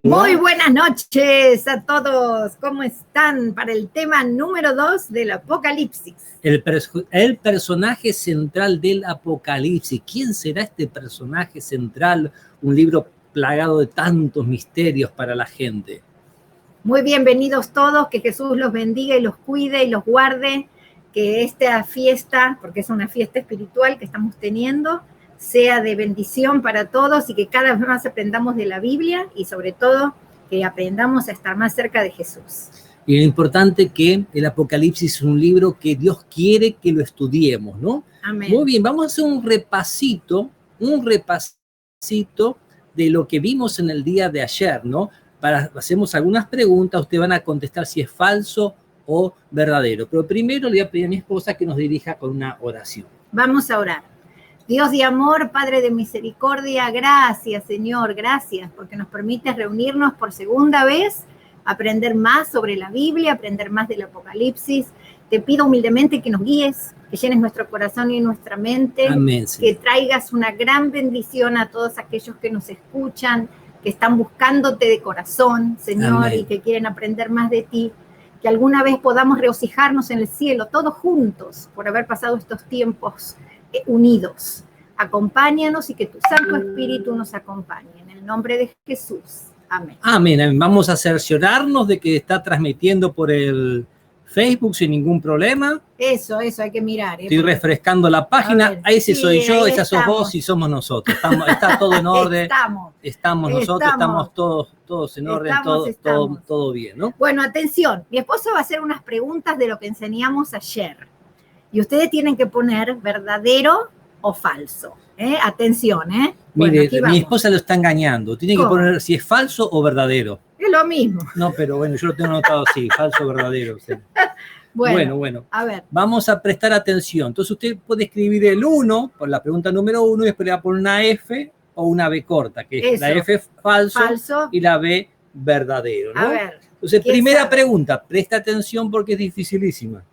Muy buenas noches a todos. ¿Cómo están para el tema número 2 del Apocalipsis? El personaje central del Apocalipsis. ¿Quién será este personaje central? Un libro plagado de tantos misterios para la gente. Muy bienvenidos todos, que Jesús los bendiga y los cuide y los guarde, que esta fiesta, porque es una fiesta espiritual que estamos teniendo, sea de bendición para todos y que cada vez más aprendamos de la Biblia y sobre todo que aprendamos a estar más cerca de Jesús. Y lo importante que el Apocalipsis es un libro que Dios quiere que lo estudiemos, ¿no? Amén. Muy bien, vamos a hacer un repasito de lo que vimos en el día de ayer, ¿no? Hacemos algunas preguntas, ustedes van a contestar si es falso o verdadero. Pero primero le voy a pedir a mi esposa que nos dirija con una oración. Vamos a orar. Dios de amor, Padre de misericordia, gracias, Señor, gracias, porque nos permites reunirnos por segunda vez, aprender más sobre la Biblia, aprender más del Apocalipsis. Te pido humildemente que nos guíes, que llenes nuestro corazón y nuestra mente. Amén, que traigas una gran bendición a todos aquellos que nos escuchan, que están buscándote de corazón, Señor, Amén. Y que quieren aprender más de ti. Que alguna vez podamos regocijarnos en el cielo, todos juntos, por haber pasado estos tiempos unidos. Acompáñanos y que tu Santo Espíritu nos acompañe. En el nombre de Jesús. Amén. Amén. Vamos a cerciorarnos de que está transmitiendo por el Facebook sin ningún problema. Eso, hay que mirar. Estoy refrescando la página. Ver, ahí sí soy yo, esa sos estamos. vos y somos nosotros. Está todo en orden. Estamos nosotros, estamos todos en orden, todo bien, ¿no? Bueno, atención. Mi esposo va a hacer unas preguntas de lo que enseñamos ayer. Y ustedes tienen que poner verdadero o falso. Atención, Mire, bueno, mi esposa lo está engañando. Tiene que poner si es falso o verdadero. Es lo mismo. No, pero bueno, yo lo tengo anotado así, falso o verdadero. Sí. Bueno. A ver. Vamos a prestar atención. Entonces usted puede escribir el 1 por la pregunta número 1 y después le va a poner una F o una B corta, que es la F falso y la B verdadero, ¿no? A ver. Entonces, primera pregunta, presta atención porque es dificilísima.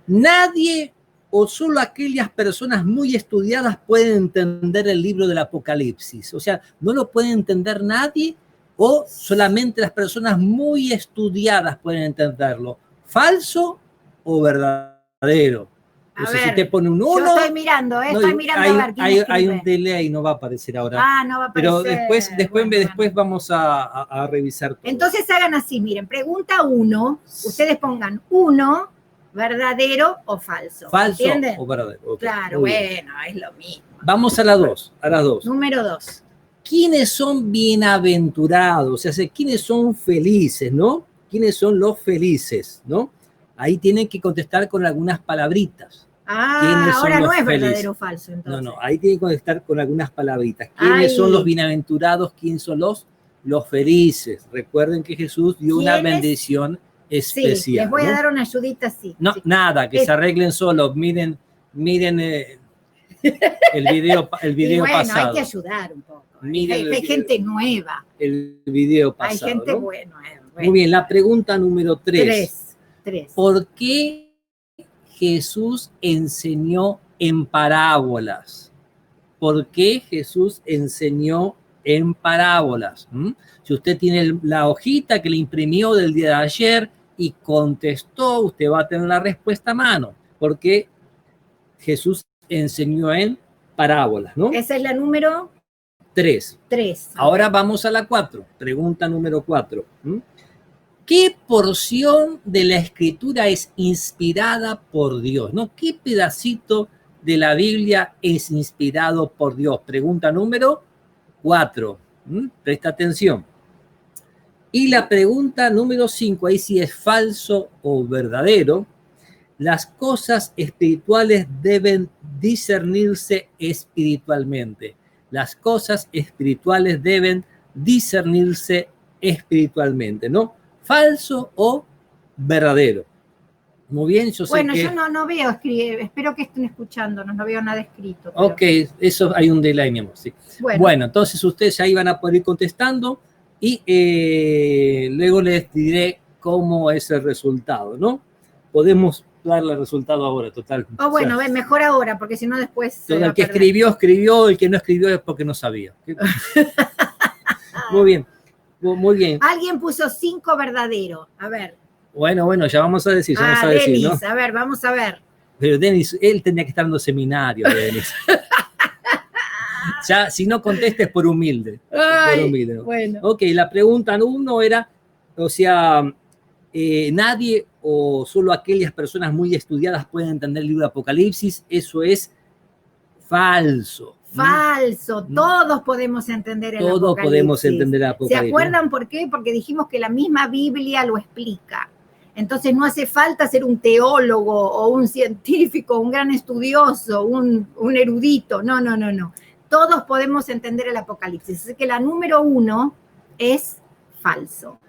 Nadie o solo aquellas personas muy estudiadas pueden entender el libro del Apocalipsis. O sea, ¿no lo puede entender nadie o solamente las personas muy estudiadas pueden entenderlo? ¿Falso o verdadero? Entonces, si usted pone un 1... Yo estoy mirando, estoy mirando a ver quién hay un delay, no va a aparecer ahora. No va a aparecer. Pero después vamos a revisar todo. Entonces hagan así, miren, pregunta 1, ustedes pongan 1, verdadero o falso. ¿Falso ¿entienden? o verdadero? Okay. Claro, bueno, es lo mismo. Vamos a las dos. Número 2. ¿Quiénes son bienaventurados? O sea, ¿quiénes son felices, no? ¿Quiénes son los felices, no? Ahí tienen que contestar con algunas palabritas. Ahora no es verdadero o falso, entonces. No, ahí tienen que contestar con algunas palabritas. ¿Quiénes son los bienaventurados? ¿Quiénes son los felices? Recuerden que Jesús dio una bendición especial. Sí, les voy a dar una ayudita así. No, sí. Nada, que se arreglen solos. Miren el video bueno, pasado. Hay que ayudar un poco. Miren hay gente nueva. El video pasado. Hay gente ¿no? buena. Muy bien, la pregunta número 3. 3. ¿Por qué Jesús enseñó en parábolas? ¿Por qué Jesús enseñó en parábolas? Si usted tiene la hojita que le imprimió del día de ayer y contestó, usted va a tener la respuesta a mano. ¿Por qué Jesús enseñó en parábolas? ¿No? Esa es la número 3. Ahora vamos a la 4. Pregunta número 4. ¿Qué porción de la Escritura es inspirada por Dios? ¿No? ¿Qué pedacito de la Biblia es inspirado por Dios? Pregunta número 4. Presta atención. Y la pregunta número 5, ahí sí es falso o verdadero. Las cosas espirituales deben discernirse espiritualmente. Las cosas espirituales deben discernirse espiritualmente, ¿no? ¿Falso o verdadero? Muy bien, yo sé que... yo no veo, espero que estén escuchándonos, no veo nada escrito. Pero... Ok, eso hay un delay, mi amor, sí. Bueno, entonces ustedes ahí van a poder ir contestando y luego les diré cómo es el resultado, ¿no? Podemos darle el resultado ahora, total. Bueno, mejor ahora, porque si no después... El que escribió, el que no escribió es porque no sabía. Muy bien. Muy bien. Alguien puso 5 verdadero. A ver. Bueno, ya vamos a decir. Ya vamos a decir, Denis, ¿no? a ver, vamos a ver. Pero Denis, él tenía que estar en los seminarios, Denis. Ya, si no contestes por humilde. Ay, por humilde. bueno. Ok, la pregunta 1 era, o sea, nadie o solo aquellas personas muy estudiadas pueden entender el libro de Apocalipsis. Eso es falso. Falso, todos podemos entender el Apocalipsis. Todos podemos entender el Apocalipsis. ¿Se acuerdan por qué? Porque dijimos que la misma Biblia lo explica. Entonces no hace falta ser un teólogo o un científico, un gran estudioso, un erudito. No. Todos podemos entender el Apocalipsis. Así que la número 1 es falso.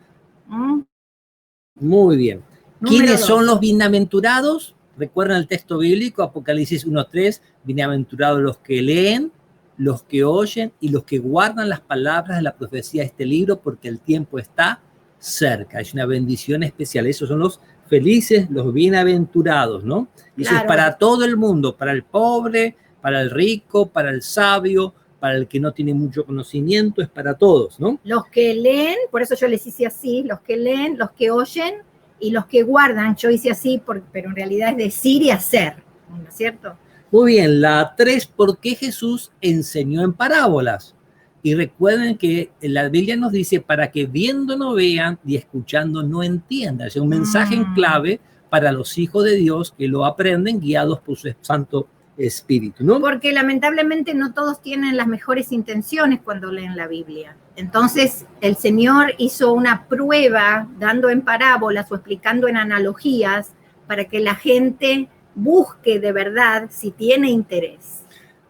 Muy bien. Número ¿Quiénes 2. son los bienaventurados? Recuerdan el texto bíblico, Apocalipsis 1:3, bienaventurados los que leen, los que oyen y los que guardan las palabras de la profecía de este libro, porque el tiempo está cerca. Es una bendición especial. Esos son los felices, los bienaventurados, ¿no? Y eso es para todo el mundo, para el pobre, para el rico, para el sabio, para el que no tiene mucho conocimiento, es para todos, ¿no? Los que leen, por eso yo les hice así, los que leen, los que oyen y los que guardan. Yo hice así, pero en realidad es decir y hacer, ¿no es cierto? Muy bien, la 3, ¿por qué Jesús enseñó en parábolas? Y recuerden que la Biblia nos dice para que viendo no vean y escuchando no entiendan. Es un mensaje en clave para los hijos de Dios que lo aprenden guiados por su Santo Espíritu, ¿no? Porque lamentablemente no todos tienen las mejores intenciones cuando leen la Biblia. Entonces el Señor hizo una prueba dando en parábolas o explicando en analogías para que la gente busque de verdad si tiene interés.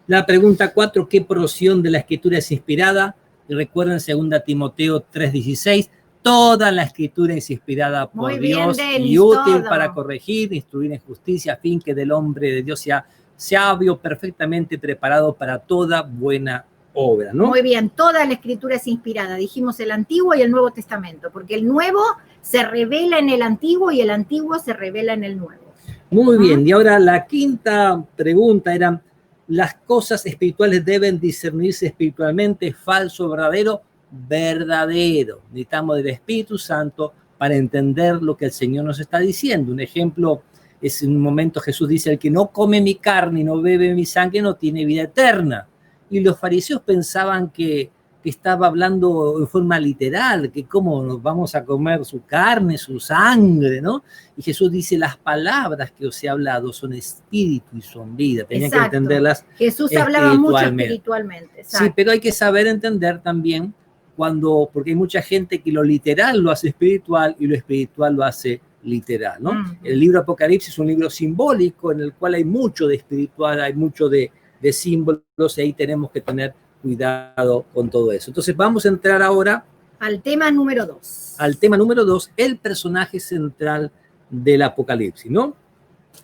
La pregunta 4, ¿qué porción de la Escritura es inspirada? Y recuerden 2 Timoteo 3:16, toda la Escritura es inspirada por Dios y útil para corregir, instruir en justicia, a fin que del hombre de Dios sea sabio, perfectamente preparado para toda buena obra, ¿no? Muy bien, toda la Escritura es inspirada. Dijimos el Antiguo y el Nuevo Testamento, porque el Nuevo se revela en el Antiguo y el Antiguo se revela en el Nuevo. Muy bien, y ahora la 5ª pregunta era, ¿las cosas espirituales deben discernirse espiritualmente? ¿Falso, verdadero? Verdadero. Necesitamos del Espíritu Santo para entender lo que el Señor nos está diciendo. Un ejemplo es en un momento Jesús dice, el que no come mi carne y no bebe mi sangre no tiene vida eterna. Y los fariseos pensaban que estaba hablando en forma literal, que cómo nos vamos a comer su carne, su sangre, ¿no? Y Jesús dice, las palabras que os he hablado son espíritu y son vida. Tenían que entenderlas. Jesús hablaba mucho espiritualmente. Sí, pero hay que saber entender también porque hay mucha gente que lo literal lo hace espiritual y lo espiritual lo hace literal, ¿no? El libro Apocalipsis es un libro simbólico en el cual hay mucho de espiritual, hay mucho de símbolos, y ahí tenemos que tener cuidado con todo eso. Entonces vamos a entrar ahora al tema número 2. Al tema número 2, el personaje central del Apocalipsis, ¿no?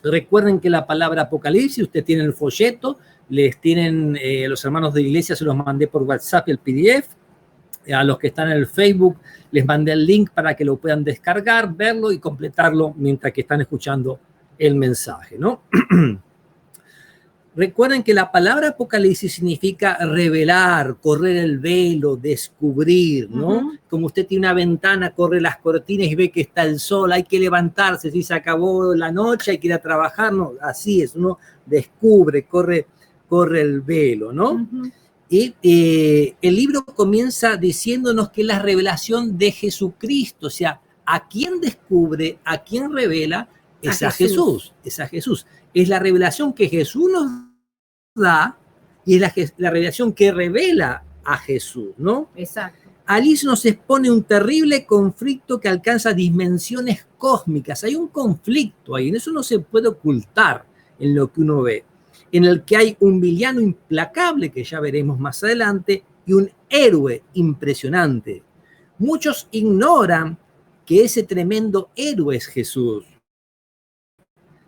Recuerden que la palabra Apocalipsis, usted tiene el folleto, les tienen los hermanos de la iglesia, se los mandé por WhatsApp el PDF. A los que están en el Facebook les mandé el link para que lo puedan descargar, verlo y completarlo mientras que están escuchando el mensaje, ¿no? Recuerden que la palabra Apocalipsis significa revelar, correr el velo, descubrir, ¿no? Como usted tiene una ventana, corre las cortinas y ve que está el sol, hay que levantarse, si se acabó la noche, hay que ir a trabajar, no, así es, uno descubre, corre el velo, ¿no? Y el libro comienza diciéndonos que es la revelación de Jesucristo, o sea, a quién descubre, a quién revela, es a Jesús, es a Jesús. Es la revelación que Jesús nos da y es la revelación que revela a Jesús, ¿no? Exacto. Allí se nos expone un terrible conflicto que alcanza dimensiones cósmicas. Hay un conflicto ahí, en eso no se puede ocultar en lo que uno ve, en el que hay un villano implacable, que ya veremos más adelante, y un héroe impresionante. Muchos ignoran que ese tremendo héroe es Jesús,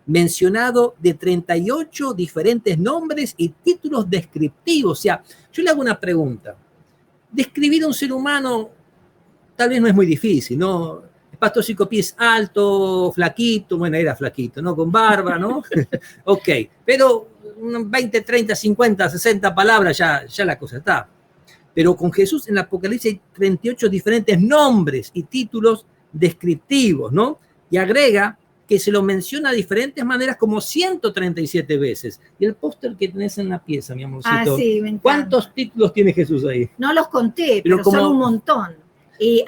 mencionado de 38 diferentes nombres y títulos descriptivos. O sea, yo le hago una pregunta. Describir a un ser humano tal vez no es muy difícil, ¿no? El pastor Chicopi es alto, flaquito, bueno, era flaquito, ¿no? Con barba, ¿no? Ok, pero 20, 30, 50, 60 palabras ya la cosa está. Pero con Jesús en el Apocalipsis hay 38 diferentes nombres y títulos descriptivos, ¿no? Y agrega que se lo menciona de diferentes maneras como 137 veces. Y el póster que tenés en la pieza, mi amorcito, sí, me encanta. ¿Cuántos títulos tiene Jesús ahí? No los conté, pero son un montón.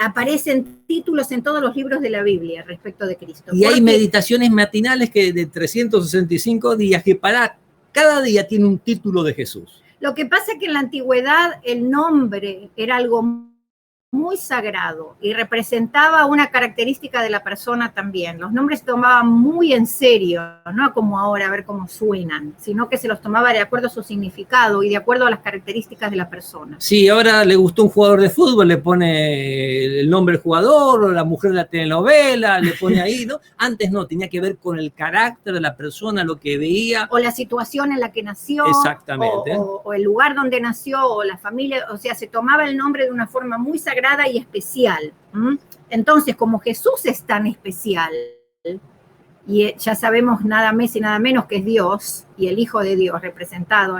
Aparecen títulos en todos los libros de la Biblia respecto de Cristo. Y hay meditaciones matinales que de 365 días, que para cada día tiene un título de Jesús. Lo que pasa es que en la antigüedad el nombre era algo muy sagrado y representaba una característica de la persona también. Los nombres se tomaban muy en serio, no como ahora a ver cómo suenan, sino que se los tomaba de acuerdo a su significado y de acuerdo a las características de la persona. Sí, ahora le gustó un jugador de fútbol, le pone el nombre del jugador, o la mujer de la telenovela, le pone ahí, ¿no? Antes no, tenía que ver con el carácter de la persona, lo que veía. O la situación en la que nació. Exactamente. O el lugar donde nació, o la familia, o sea, se tomaba el nombre de una forma muy sagrada y especial. Entonces, como Jesús es tan especial, y ya sabemos nada más y nada menos que es Dios, y el Hijo de Dios representado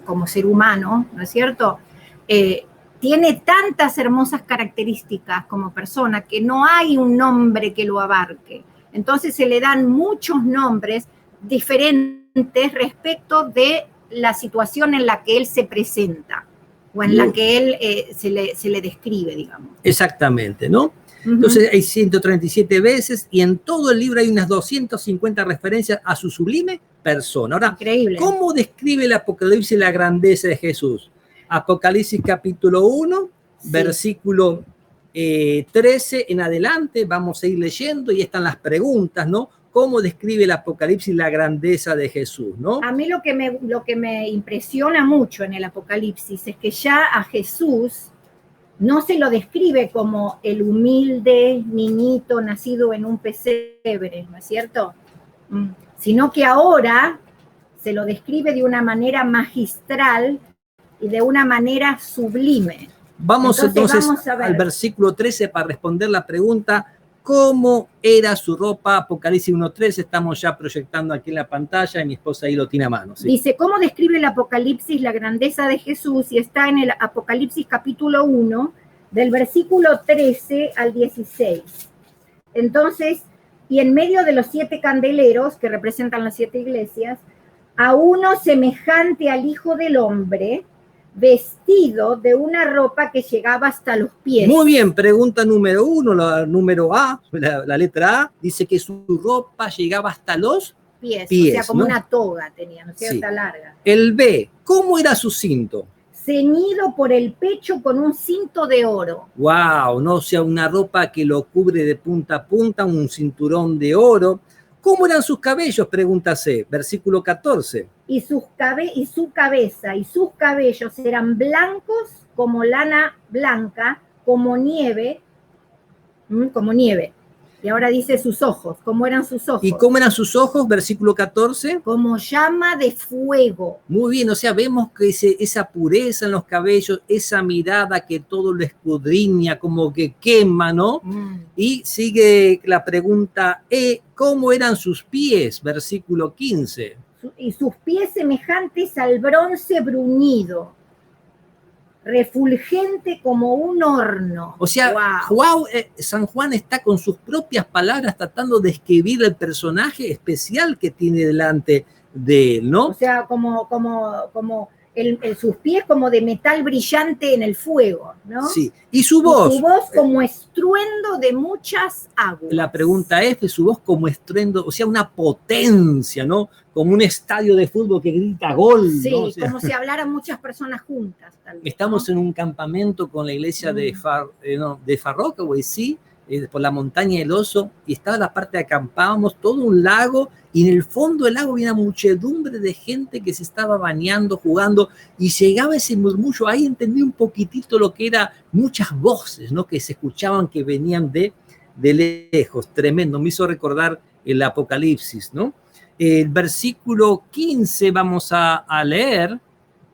como ser humano, ¿no es cierto? Tiene tantas hermosas características como persona que no hay un nombre que lo abarque. Entonces se le dan muchos nombres diferentes respecto de la situación en la que él se presenta, o en la que él se le describe, digamos. Exactamente, ¿no? Entonces hay 137 veces y en todo el libro hay unas 250 referencias a su sublime persona. Ahora, increíble. ¿Cómo describe el Apocalipsis la grandeza de Jesús? Apocalipsis capítulo 1, sí, versículo 13 en adelante, vamos a ir leyendo y están las preguntas, ¿no? ¿Cómo describe el Apocalipsis la grandeza de Jesús, ¿no? A mí lo que me impresiona mucho en el Apocalipsis es que ya a Jesús no se lo describe como el humilde niñito nacido en un pesebre, ¿no es cierto? Sino que ahora se lo describe de una manera magistral y de una manera sublime. Vamos entonces al versículo 13 para responder la pregunta: ¿cómo era su ropa? Apocalipsis 1.13, estamos ya proyectando aquí en la pantalla y mi esposa ahí lo tiene a mano. ¿Sí? Dice, ¿cómo describe el Apocalipsis la grandeza de Jesús? Y está en el Apocalipsis capítulo 1, del versículo 13 al 16. Entonces, y en medio de los 7 candeleros, que representan las 7 iglesias, a uno semejante al Hijo del Hombre, vestido de una ropa que llegaba hasta los pies. Muy bien, pregunta número 1, la número A, la letra A, dice que su ropa llegaba hasta los pies, o sea, como, ¿no?, una toga tenía, ¿no es cierto? Sí. Larga. El B, ¿cómo era su cinto? Ceñido por el pecho con un cinto de oro. Wow, no, o sea, una ropa que lo cubre de punta a punta, un cinturón de oro. ¿Cómo eran sus cabellos? Pregunta C, versículo 14. Y su cabeza y sus cabellos eran blancos como lana blanca, como nieve. Y ahora dice sus ojos. ¿Cómo eran sus ojos? ¿Y cómo eran sus ojos? Versículo 14. Como llama de fuego. Muy bien, o sea, vemos que esa pureza en los cabellos, esa mirada que todo lo escudriña, como que quema, ¿no? Y sigue la pregunta E, ¿cómo eran sus pies? Versículo 15. Y sus pies semejantes al bronce bruñido, refulgente como un horno. O sea, San Juan está con sus propias palabras tratando de escribir el personaje especial que tiene delante de él, ¿no? O sea, como sus pies como de metal brillante en el fuego, ¿no? Sí, y su voz. Y su voz como estruendo de muchas aguas. La pregunta es, su voz como estruendo, o sea, una potencia, ¿no? Como un estadio de fútbol que grita gol. Sí, ¿no? O sea, como si hablaran muchas personas juntas. Tal vez, estamos, ¿no?, en un campamento con la iglesia de Farrockaway, sí, por la montaña del Oso, y estaba la parte de acampábamos, todo un lago, y en el fondo del lago había una muchedumbre de gente que se estaba bañando, jugando, y llegaba ese murmullo. Ahí entendí un poquitito lo que era muchas voces, ¿no?, que se escuchaban, que venían de lejos. Tremendo, me hizo recordar el Apocalipsis, ¿no? El versículo 15 vamos a leer,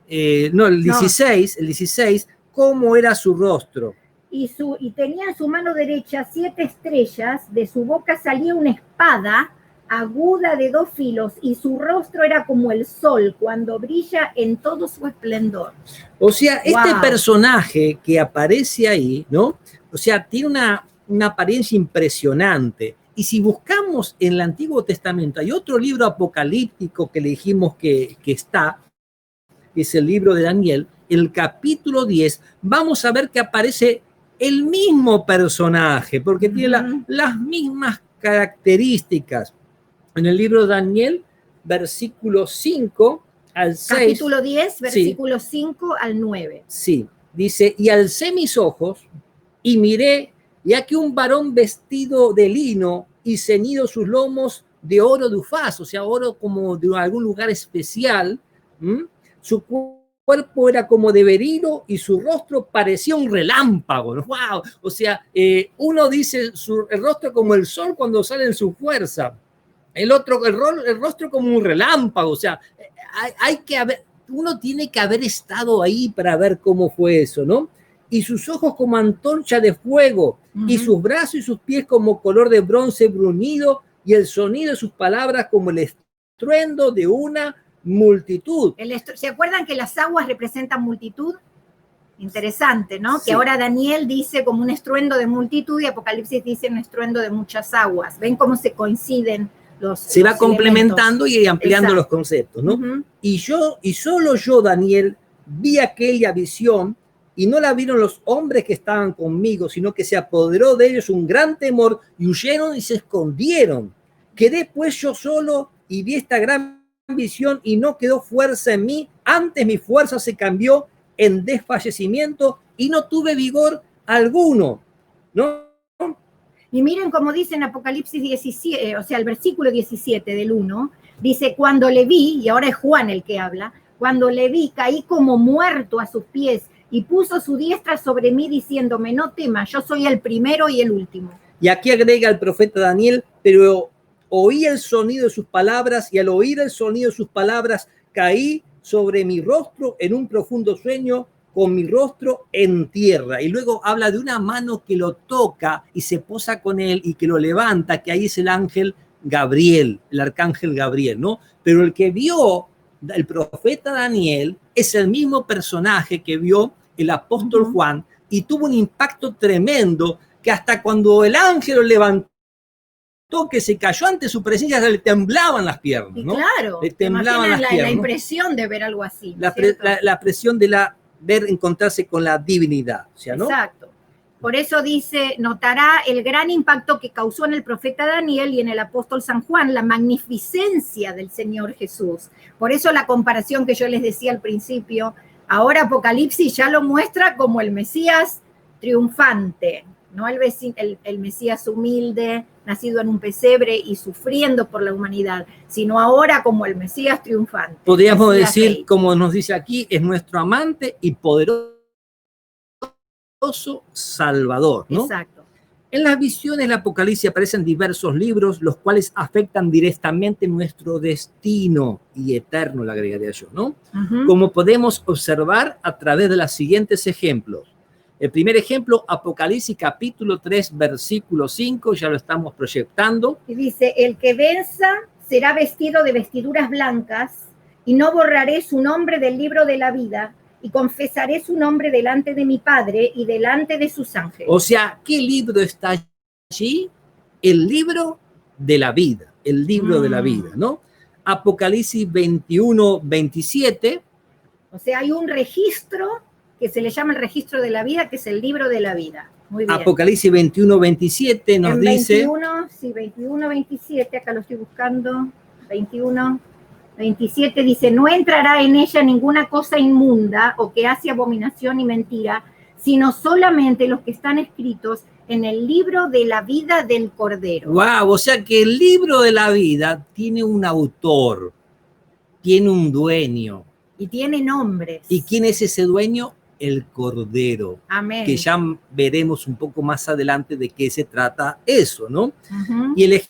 el 16, ¿cómo era su rostro? Y tenía en su mano derecha 7 estrellas, de su boca salía una espada aguda de 2 filos, y su rostro era como el sol cuando brilla en todo su esplendor. O sea, este Wow. personaje que aparece ahí, ¿no? O sea, tiene una apariencia impresionante. Y si buscamos en el Antiguo Testamento, hay otro libro apocalíptico que le dijimos que está, es el libro de Daniel, el capítulo 10, vamos a ver que aparece el mismo personaje, porque tiene las mismas características. En el libro de Daniel, versículo 5 al 6. Capítulo 10, versículo 5 al 9. Sí, dice, y alcé mis ojos y miré, y aquí un varón vestido de lino y ceñido sus lomos de oro de Ufaz, o sea, oro como de algún lugar especial. Su cuerpo era como de berilo y su rostro parecía un relámpago. ¡Wow! O sea, uno dice el rostro como el sol cuando sale en su fuerza. El rostro como un relámpago. O sea, uno tiene que haber estado ahí para ver cómo fue eso, ¿no? Y sus ojos como antorcha de fuego, y sus brazos y sus pies como color de bronce bruñido, y el sonido de sus palabras como el estruendo de una multitud. ¿Se acuerdan que las aguas representan multitud? Interesante, ¿no? Sí. Que ahora Daniel dice como un estruendo de multitud y Apocalipsis dice un estruendo de muchas aguas. ¿Ven cómo se coinciden se va complementando elementos? Y ampliando Exacto. los conceptos, ¿no? Y solo yo, Daniel, vi aquella visión, y no la vieron los hombres que estaban conmigo, sino que se apoderó de ellos un gran temor, y huyeron y se escondieron. Quedé pues yo solo y vi esta gran visión, y no quedó fuerza en mí, antes mi fuerza se cambió en desfallecimiento y no tuve vigor alguno, ¿no? Y miren cómo dice en Apocalipsis 17, o sea, el versículo 17 del 1, dice, cuando le vi, y ahora es Juan el que habla, cuando le vi, caí como muerto a sus pies, y puso su diestra sobre mí diciéndome, no temas, yo soy el primero y el último. Y aquí agrega el profeta Daniel, pero oí el sonido de sus palabras, y al oír el sonido de sus palabras, caí sobre mi rostro en un profundo sueño, con mi rostro en tierra. Y luego habla de una mano que lo toca y se posa con él y que lo levanta, que ahí es el ángel Gabriel, el arcángel Gabriel, ¿no? Pero el que vio el profeta Daniel es el mismo personaje que vio el apóstol Juan, y tuvo un impacto tremendo, que hasta cuando el ángel lo levantó, que se cayó ante su presencia, le temblaban las piernas, ¿no? Claro, le temblaban las piernas, la impresión de ver algo así. La presión de encontrarse con la divinidad, o sea, ¿no? Exacto. Por eso dice, notará el gran impacto que causó en el profeta Daniel y en el apóstol San Juan, la magnificencia del Señor Jesús. Por eso la comparación que yo les decía al principio, ahora Apocalipsis ya lo muestra como el Mesías triunfante, no el Mesías humilde, nacido en un pesebre y sufriendo por la humanidad, sino ahora como el Mesías triunfante. Podríamos decir, rey, como nos dice aquí, es nuestro amante y poderoso Salvador, ¿no? Exacto. En las visiones del Apocalipsis aparecen diversos libros, los cuales afectan directamente nuestro destino y eterno, le agregaría yo, ¿no? Como podemos observar a través de los siguientes ejemplos. El primer ejemplo, Apocalipsis capítulo 3, versículo 5, ya lo estamos proyectando. Y dice, el que venza será vestido de vestiduras blancas, y no borraré su nombre del libro de la vida, y confesaré su nombre delante de mi Padre y delante de sus ángeles. O sea, ¿qué libro está allí? El libro de la vida, el libro de la vida, ¿no? Apocalipsis 21, 27. O sea, hay un registro que se le llama el registro de la vida, que es el libro de la vida. Muy bien. Apocalipsis 21, 27 nos dice... 21, 27, acá lo estoy buscando, 21, 27 dice, no entrará en ella ninguna cosa inmunda o que hace abominación y mentira, sino solamente los que están escritos en el libro de la vida del Cordero. ¡Wow! O sea que el libro de la vida tiene un autor, tiene un dueño. Y tiene nombres. ¿Y quién es ese dueño? El Cordero. Amén. Que ya veremos un poco más adelante de qué se trata eso, ¿no? Y el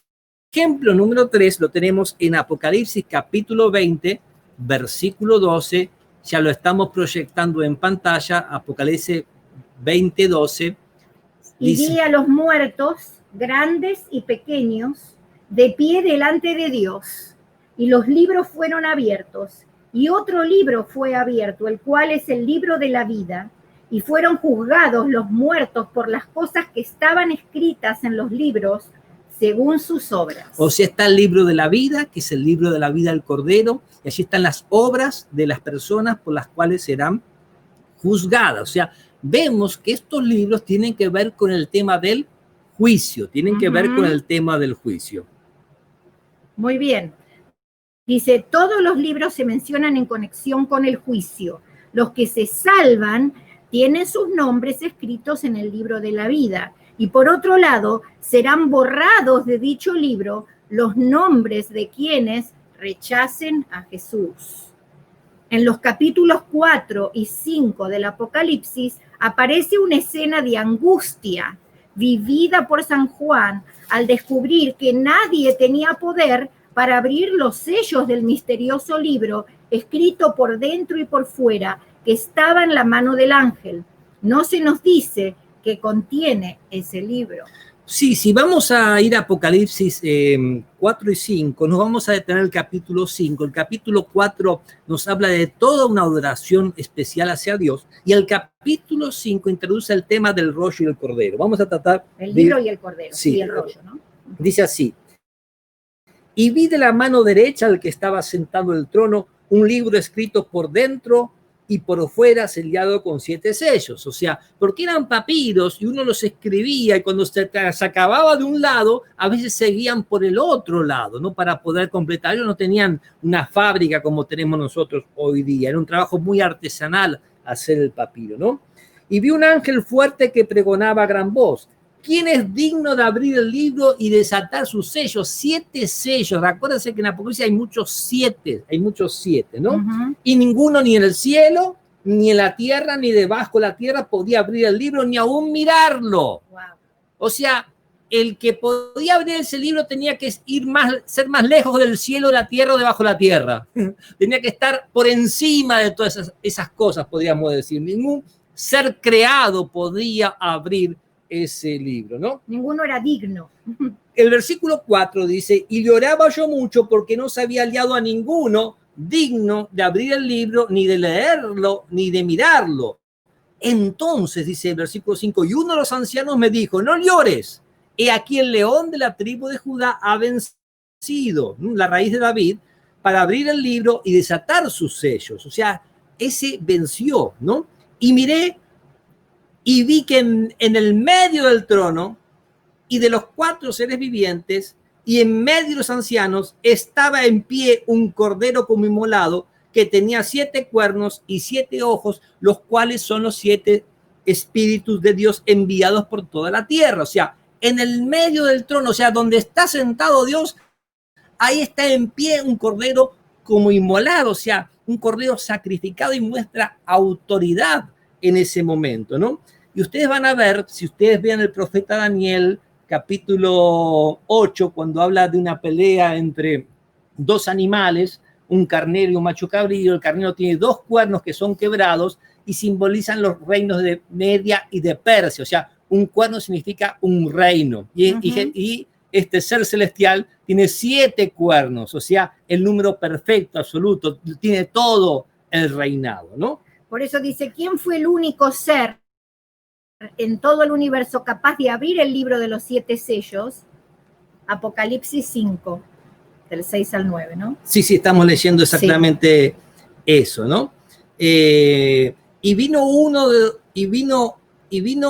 ejemplo número 3 lo tenemos en Apocalipsis capítulo 20, versículo 12. Ya lo estamos proyectando en pantalla, Apocalipsis 20, 12. Y vi a los muertos, grandes y pequeños, de pie delante de Dios, y los libros fueron abiertos, y otro libro fue abierto, el cual es el libro de la vida, y fueron juzgados los muertos por las cosas que estaban escritas en los libros, según sus obras. O sea, está el libro de la vida, que es el libro de la vida del Cordero, y allí están las obras de las personas por las cuales serán juzgadas. O sea, vemos que estos libros tienen que ver con el tema del juicio, tienen que ver con el tema del juicio. Muy bien. Dice, todos los libros se mencionan en conexión con el juicio. Los que se salvan tienen sus nombres escritos en el libro de la vida. Y por otro lado, serán borrados de dicho libro los nombres de quienes rechacen a Jesús. En los capítulos 4 y 5 del Apocalipsis aparece una escena de angustia vivida por San Juan al descubrir que nadie tenía poder para abrir los sellos del misterioso libro escrito por dentro y por fuera que estaba en la mano del ángel. No se nos dice que contiene ese libro. Sí, si vamos a ir a Apocalipsis 4 y 5, nos vamos a detener en el capítulo 5. El capítulo 4 nos habla de toda una adoración especial hacia Dios, y el capítulo 5 introduce el tema del rollo y el cordero. Vamos a tratar el libro y el cordero, sí, y el rollo, ¿no? Dice así: y vi de la mano derecha al que estaba sentado en el trono un libro escrito por dentro y por fuera sellado con 7 sellos. O sea, porque eran papiros y uno los escribía, y cuando se acababa de un lado, a veces seguían por el otro lado, ¿no? Para poder completar. Ellos no tenían una fábrica como tenemos nosotros hoy día. Era un trabajo muy artesanal hacer el papiro, ¿no? Y vi un ángel fuerte que pregonaba a gran voz: ¿quién es digno de abrir el libro y desatar sus sellos? 7 sellos. Acuérdense que en Apocalipsis hay muchos 7, ¿no? Y ninguno, ni en el cielo, ni en la tierra, ni debajo de la tierra, podía abrir el libro, ni aún mirarlo. Wow. O sea, el que podía abrir ese libro tenía que ser más lejos del cielo, de la tierra o debajo de la tierra. Tenía que estar por encima de todas esas cosas, podríamos decir. Ningún ser creado podía abrir ese libro, ¿no? Ninguno era digno. El versículo 4 dice: y lloraba yo mucho porque no se había hallado a ninguno digno de abrir el libro, ni de leerlo, ni de mirarlo. Entonces, dice el versículo 5, y uno de los ancianos me dijo: no llores, he aquí el león de la tribu de Judá ha vencido, la raíz de David, para abrir el libro y desatar sus sellos. O sea, ese venció, ¿no? Y miré y vi que en el medio del trono y de los 4 seres vivientes y en medio de los ancianos estaba en pie un cordero como inmolado, que tenía 7 cuernos y 7 ojos, los cuales son los 7 espíritus de Dios enviados por toda la tierra. O sea, en el medio del trono, o sea, donde está sentado Dios, ahí está en pie un cordero como inmolado, o sea, un cordero sacrificado, y muestra autoridad en ese momento, ¿no? Y ustedes van a ver, si ustedes vean el profeta Daniel, capítulo 8, cuando habla de una pelea entre 2 animales, un carnero y un macho cabrío. El carnero tiene 2 cuernos que son quebrados y simbolizan los reinos de Media y de Persia. O sea, un cuerno significa un reino. Y este ser celestial tiene 7 cuernos, o sea, el número perfecto, absoluto, tiene todo el reinado, ¿no? Por eso dice: ¿quién fue el único ser en todo el universo capaz de abrir el libro de los 7 sellos? Apocalipsis 5, del 6 al 9, ¿no? Sí, estamos leyendo exactamente eso, ¿no? Y vino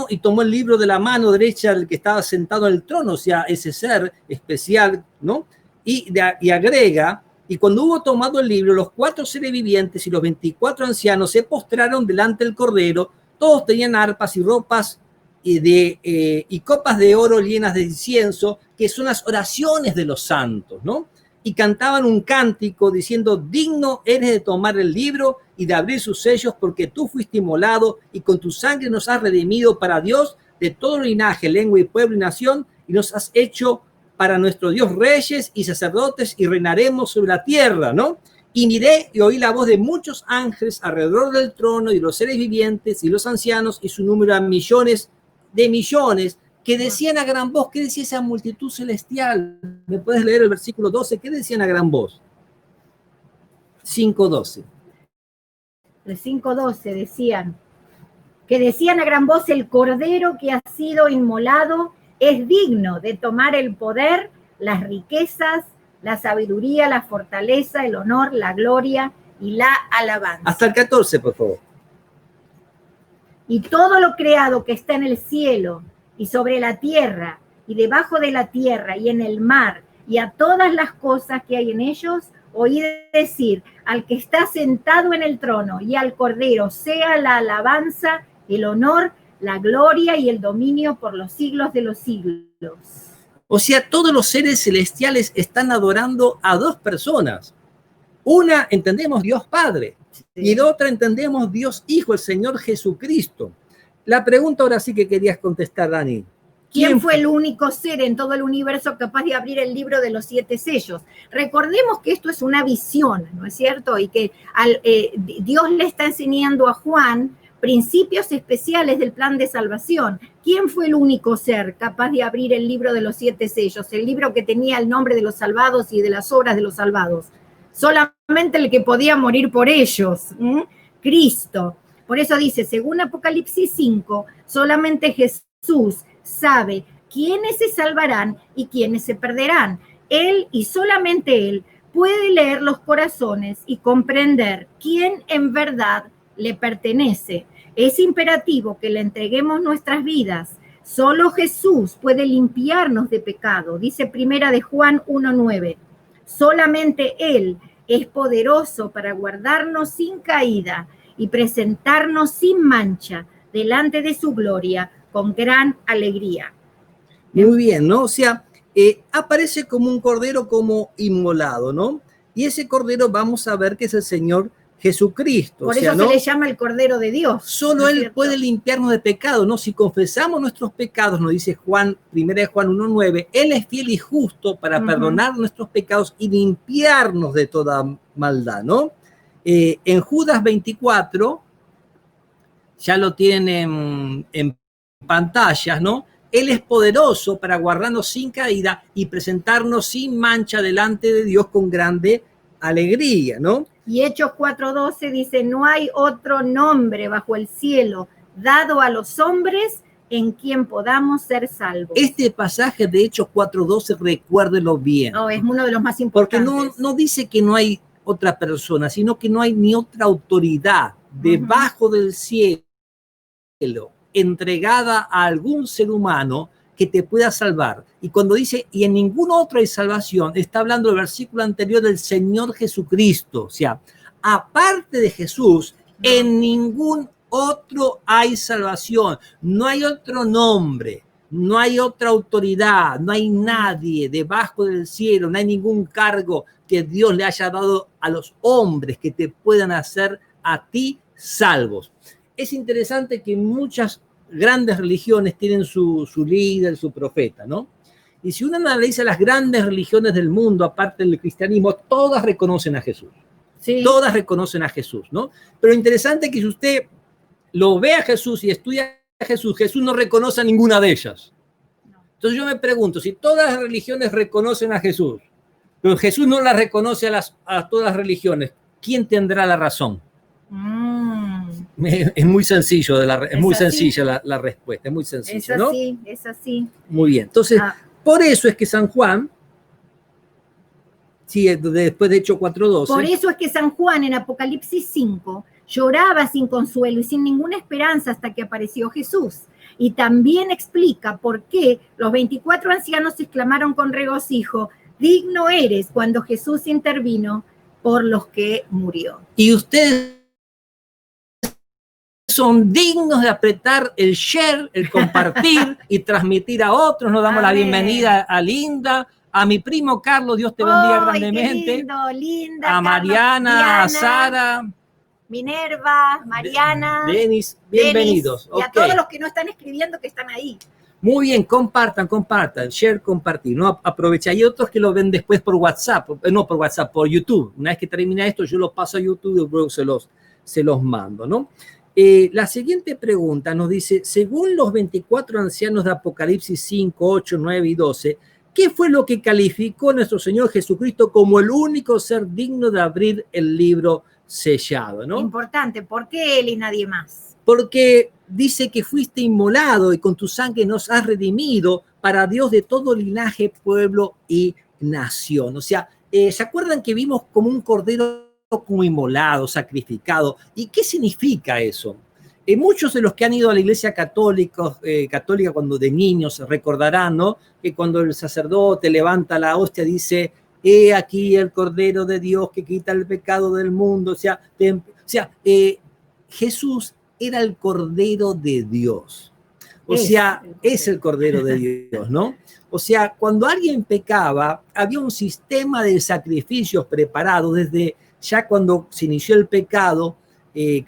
y tomó el libro de la mano derecha del que estaba sentado en el trono, o sea, ese ser especial, ¿no? Y agrega: y cuando hubo tomado el libro, los 4 seres vivientes y los 24 ancianos se postraron delante del cordero. Todos tenían arpas y ropas y copas de oro llenas de incienso, que son las oraciones de los santos, ¿no? Y cantaban un cántico diciendo: digno eres de tomar el libro y de abrir sus sellos, porque tú fuiste inmolado y con tu sangre nos has redimido para Dios de todo linaje, lengua y pueblo y nación, y nos has hecho para nuestro Dios reyes y sacerdotes, y reinaremos sobre la tierra, ¿no? Y miré y oí la voz de muchos ángeles alrededor del trono y los seres vivientes y los ancianos, y su número a millones de millones, que decían a gran voz. ¿Qué decía esa multitud celestial? ¿Me puedes leer el versículo 12? ¿Qué decían a gran voz? 5:12. El 5:12 decían a gran voz: el cordero que ha sido inmolado es digno de tomar el poder, las riquezas, la sabiduría, la fortaleza, el honor, la gloria y la alabanza. Hasta el 14, por favor. Y todo lo creado que está en el cielo y sobre la tierra y debajo de la tierra y en el mar y a todas las cosas que hay en ellos, oí decir: al que está sentado en el trono y al Cordero sea la alabanza, el honor, la gloria y el dominio por los siglos de los siglos. O sea, todos los seres celestiales están adorando a dos personas. Una entendemos Dios Padre, sí, y la otra entendemos Dios Hijo, el Señor Jesucristo. La pregunta ahora sí que querías contestar, Dani. ¿Quién fue el único ser en todo el universo capaz de abrir el libro de los 7 sellos? Recordemos que esto es una visión, ¿no es cierto? Y que Dios le está enseñando a Juan principios especiales del plan de salvación. ¿Quién fue el único ser capaz de abrir el libro de los 7 sellos? El libro que tenía el nombre de los salvados y de las obras de los salvados. Solamente el que podía morir por ellos, Cristo. Por eso dice, según Apocalipsis 5, solamente Jesús sabe quiénes se salvarán y quiénes se perderán. Él y solamente Él puede leer los corazones y comprender quién en verdad le pertenece. Es imperativo que le entreguemos nuestras vidas. Solo Jesús puede limpiarnos de pecado. Dice Primera de Juan 1:9. Solamente Él es poderoso para guardarnos sin caída y presentarnos sin mancha delante de su gloria con gran alegría. Muy bien, ¿no? O sea, aparece como un cordero como inmolado, ¿no? Y ese cordero vamos a ver que es el Señor Jesucristo. Por eso se le llama el Cordero de Dios. Solo Él puede limpiarnos de pecado, ¿no? Si confesamos nuestros pecados, nos dice Juan, 1 Juan 1:9, Él es fiel y justo para perdonar nuestros pecados y limpiarnos de toda maldad, ¿no? En Judas 24, ya lo tienen en pantallas, ¿no? Él es poderoso para guardarnos sin caída y presentarnos sin mancha delante de Dios con grande alegría, ¿no? Y Hechos 4:12 dice, no hay otro nombre bajo el cielo dado a los hombres en quien podamos ser salvos. Este pasaje de Hechos 4:12, recuérdelo bien. No, es uno de los más importantes. Porque no dice que no hay otra persona, sino que no hay ni otra autoridad debajo del cielo entregada a algún ser humano que te pueda salvar. Y cuando dice, y en ningún otro hay salvación, está hablando del versículo anterior del Señor Jesucristo. O sea, aparte de Jesús, en ningún otro hay salvación. No hay otro nombre, no hay otra autoridad, no hay nadie debajo del cielo, no hay ningún cargo que Dios le haya dado a los hombres que te puedan hacer a ti salvos. Es interesante que muchas grandes religiones tienen su líder, su profeta, ¿no? Y si uno analiza las grandes religiones del mundo, aparte del cristianismo, todas reconocen a Jesús. Sí. Todas reconocen a Jesús, ¿no? Pero interesante que si usted lo ve a Jesús y estudia a Jesús, Jesús no reconoce a ninguna de ellas. Entonces yo me pregunto, si todas las religiones reconocen a Jesús, pero Jesús no la reconoce a todas las religiones, ¿quién tendrá la razón? Es muy sencillo, sencilla la respuesta, es muy sencilla, ¿no? Es así. Muy bien, entonces, por eso es que San Juan, sí, después de Hechos 4:12. Por eso es que San Juan en Apocalipsis 5 lloraba sin consuelo y sin ninguna esperanza hasta que apareció Jesús. Y también explica por qué los 24 ancianos exclamaron con regocijo, digno eres, cuando Jesús intervino por los que murió. Y ustedes son dignos de apretar el share, el compartir y transmitir a otros. Nos damos la bienvenida a Linda, a mi primo Carlos, Dios te bendiga grandemente. Qué lindo, Linda, a Mariana, Diana, a Sara, Minerva, Mariana, Denis, bienvenidos. Y a todos los que no están escribiendo que están ahí. Muy bien, compartan, share, compartir, ¿no? Aprovecha. Hay otros que lo ven después por WhatsApp, no por WhatsApp, por YouTube. Una vez que termina esto, yo lo paso a YouTube y luego se los mando, ¿no? La siguiente pregunta nos dice, según los 24 ancianos de Apocalipsis 5, 8, 9 y 12, ¿qué fue lo que calificó nuestro Señor Jesucristo como el único ser digno de abrir el libro sellado, ¿no? Importante, ¿por qué él y nadie más? Porque dice que fuiste inmolado y con tu sangre nos has redimido para Dios de todo linaje, pueblo y nación. O sea, ¿se acuerdan que vimos como un cordero como inmolado, sacrificado? ¿Y qué significa eso? Muchos de los que han ido a la iglesia católica cuando de niños recordarán, ¿no? Que cuando el sacerdote levanta la hostia dice, he aquí el Cordero de Dios que quita el pecado del mundo. O sea, Jesús era el Cordero de Dios. O sea, es el Cordero de Dios, ¿no? O sea, cuando alguien pecaba, había un sistema de sacrificios preparado desde ya cuando se inició el pecado.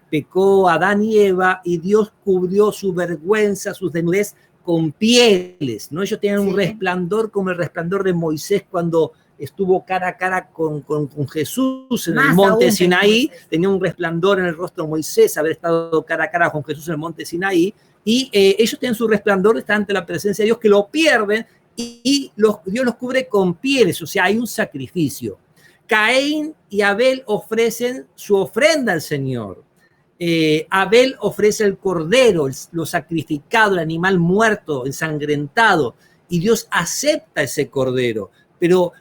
Pecó Adán y Eva y Dios cubrió su vergüenza, su desnudez con pieles, ¿no? Ellos tenían un resplandor como el resplandor de Moisés cuando estuvo cara a cara con Jesús en el monte Sinaí. Tenía un resplandor en el rostro de Moisés, haber estado cara a cara con Jesús en el monte Sinaí. Y ellos tienen su resplandor, están ante la presencia de Dios, que lo pierden y Dios los cubre con pieles. O sea, hay un sacrificio. Caín y Abel ofrecen su ofrenda al Señor. Abel ofrece el cordero, lo sacrificado, el animal muerto, ensangrentado, y Dios acepta ese cordero. Pero